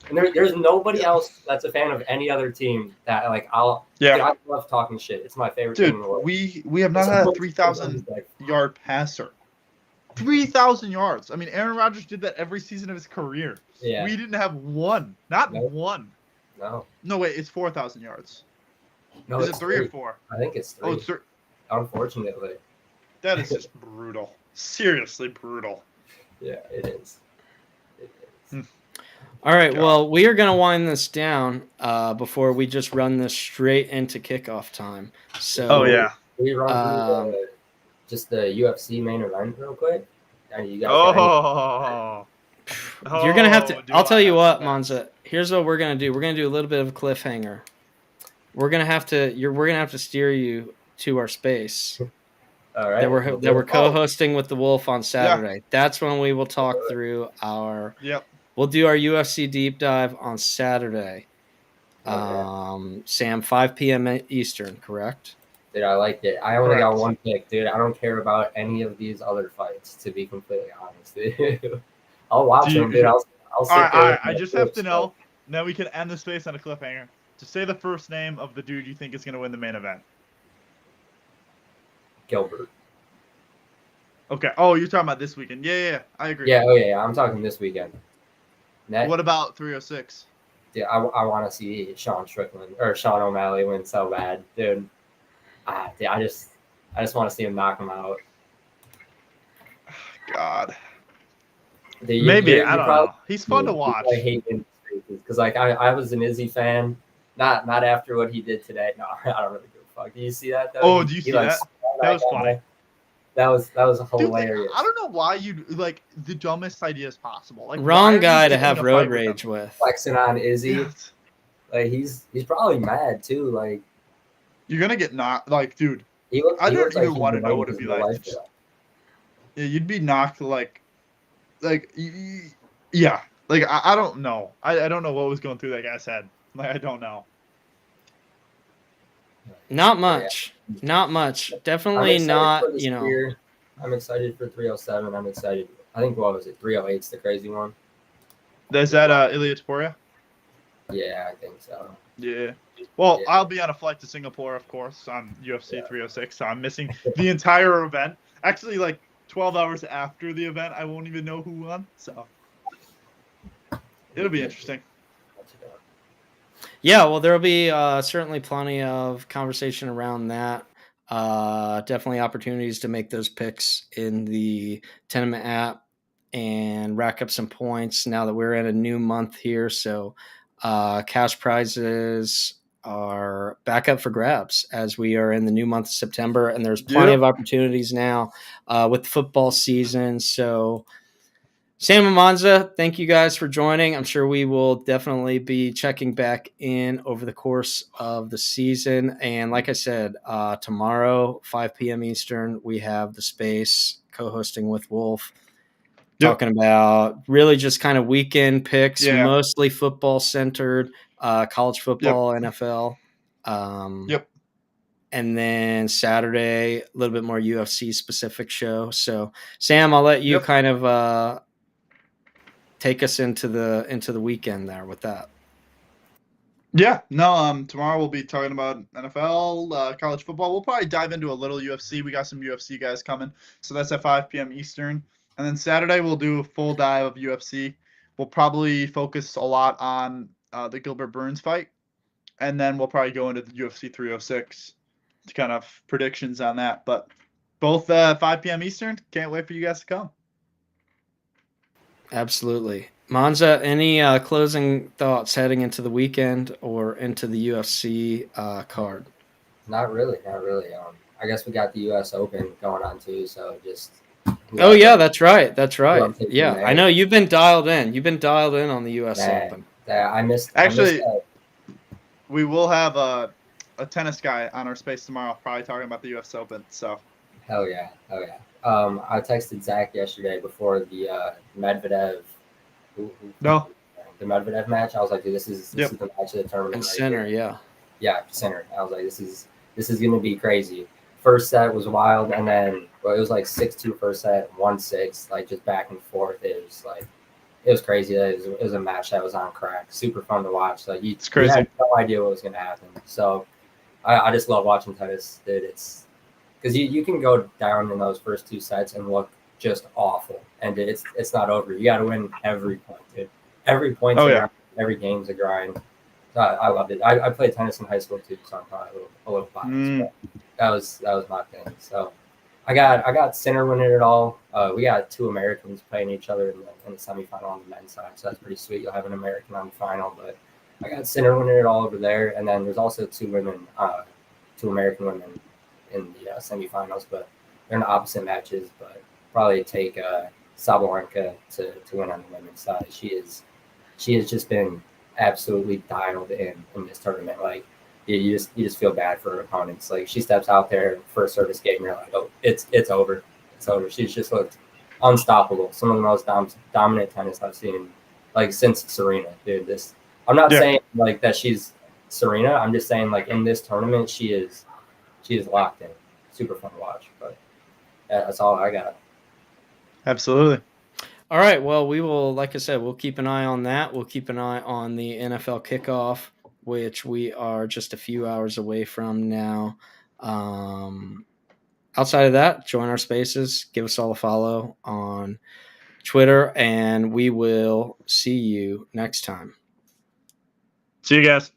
And there's nobody else that's a fan of any other team that Dude, I love talking shit. It's my favorite thing in the world. We have not had a 3,000 yard passer. 3,000 yards. I mean, Aaron Rodgers did that every season of his career. Yeah. We didn't have one. Not one. No. No, wait. It's 4,000 yards. No, is it 3 or 4? I think it's 3. Oh, it's 3. Unfortunately. That is just brutal. Seriously brutal. Yeah, it is. All right. Well, we are going to wind this down before we just run this straight into kickoff time. So. We run just the UFC main event real quick. You're gonna have to. I'll tell you what, Monza. Here's what we're gonna do. We're gonna do a little bit of a cliffhanger. We're gonna have to steer you to our space. All right. That we're co-hosting with the Wolf on Saturday. Yeah. That's when we will talk through our. Yep. We'll do our UFC deep dive on Saturday. Sam, 5 p.m. Eastern, correct? Dude, I like it. I only got one pick, dude. I don't care about any of these other fights, to be completely honest. Dude. I'll watch them, dude. I'll sit there. I just have to know. Now we can end the space on a cliffhanger. Just say the first name of the dude you think is going to win the main event. Gilbert. Okay. Oh, you're talking about this weekend. Yeah. I agree. Yeah, I'm talking this weekend. What about 306? Dude, I want to see Sean O'Malley win so bad, dude. Dude, I just want to see him knock him out. God. Dude, maybe I don't know. He's fun to watch. I hate him because I was an Izzy fan, not after what he did today. No, I don't really give a fuck. Do you see that though? Oh, do you see that? That was funny. That was hilarious. Dude, I don't know why you the dumbest ideas possible. Wrong guy to have road rage with. Flexing on Izzy. Yes. He's probably mad too. You're gonna get knocked. Dude. I don't even want to know what it'd be like. Yeah, you'd be knocked yeah. I don't know. I don't know what was going through that guy's head. I don't know. Not much. Yeah. Not much. Definitely not, Year. I'm excited for 307. I'm excited. I think, what was it? 308's the crazy one. Is that Ilya Topuria? Yeah, I think so. Yeah. Well, yeah. I'll be on a flight to Singapore, of course, on UFC 306, so I'm missing the entire event. Actually, 12 hours after the event, I won't even know who won, so it'll be interesting. Yeah, well, there'll be certainly plenty of conversation around that. Definitely opportunities to make those picks in the Tenement app. and rack up some points now that we're in a new month here. So cash prizes are back up for grabs as we are in the new month of September, and there's plenty of opportunities now with the football season. So Sam and Monza, thank you guys for joining. I'm sure we will definitely be checking back in over the course of the season. And like I said, tomorrow, 5 p.m. Eastern, we have The Space co-hosting with Wolf, talking about really just kind of weekend picks, mostly football-centered, college football, NFL. And then Saturday, a little bit more UFC-specific show. So, Sam, I'll let you kind of take us into the weekend there with that. Yeah, no, tomorrow we'll be talking about NFL, college football. We'll probably dive into a little UFC. We got some UFC guys coming. So that's at 5 p.m. Eastern. And then Saturday we'll do a full dive of UFC. We'll probably focus a lot on the Gilbert Burns fight. And then we'll probably go into the UFC 306 to kind of predictions on that. But both 5 p.m. Eastern. Can't wait for you guys to come. Absolutely. Monza, any closing thoughts heading into the weekend or into the UFC card? Not really. I guess we got the U.S. Open going on too, so just. Oh yeah, that's right. Yeah, I know you've been dialed in. You've been dialed in on the U.S. Open. I missed. Actually, we will have a tennis guy on our space tomorrow, probably talking about the U.S. Open. So. Hell yeah. I texted Zach yesterday before the Medvedev. The Medvedev match. I was like, dude, this is the match of the tournament. And center, yeah, center. I was like, this is gonna be crazy. First set was wild, and then it was like 6-2 first set, 1-6, like just back and forth. It was crazy. It was a match that was on crack. Super fun to watch. Like you had no idea what was gonna happen. So I just love watching tennis, dude. It's because you can go down in those first 2 sets and look just awful, and it's not over. You got to win every point, dude. Every point, every game's a grind. I loved it. I played tennis in high school too, so I'm probably a little biased. But that was my thing. So I got Sinner winning it all. We got 2 Americans playing each other in the semifinal on the men's side, so that's pretty sweet. You'll have an American on the final, but I got Sinner winning it all over there, and then there's also 2 American women in the semifinals, but they're in opposite matches. But probably take Sabalenka to win on the women's side. She has just been absolutely dialed in this tournament. Like you just feel bad for her opponents. Like she steps out there first service game, you're like, oh, it's over. She's just looked unstoppable. Some of the most dominant tennis I've seen, like since Serena, dude. I'm not saying like that she's Serena. I'm just saying like in this tournament she is locked in. Super fun to watch. But that's all I got. Absolutely. All right. Well, we will, like I said, we'll keep an eye on that. We'll keep an eye on the NFL kickoff, which we are just a few hours away from now. Outside of that, join our spaces. Give us all a follow on Twitter, and we will see you next time. See you guys.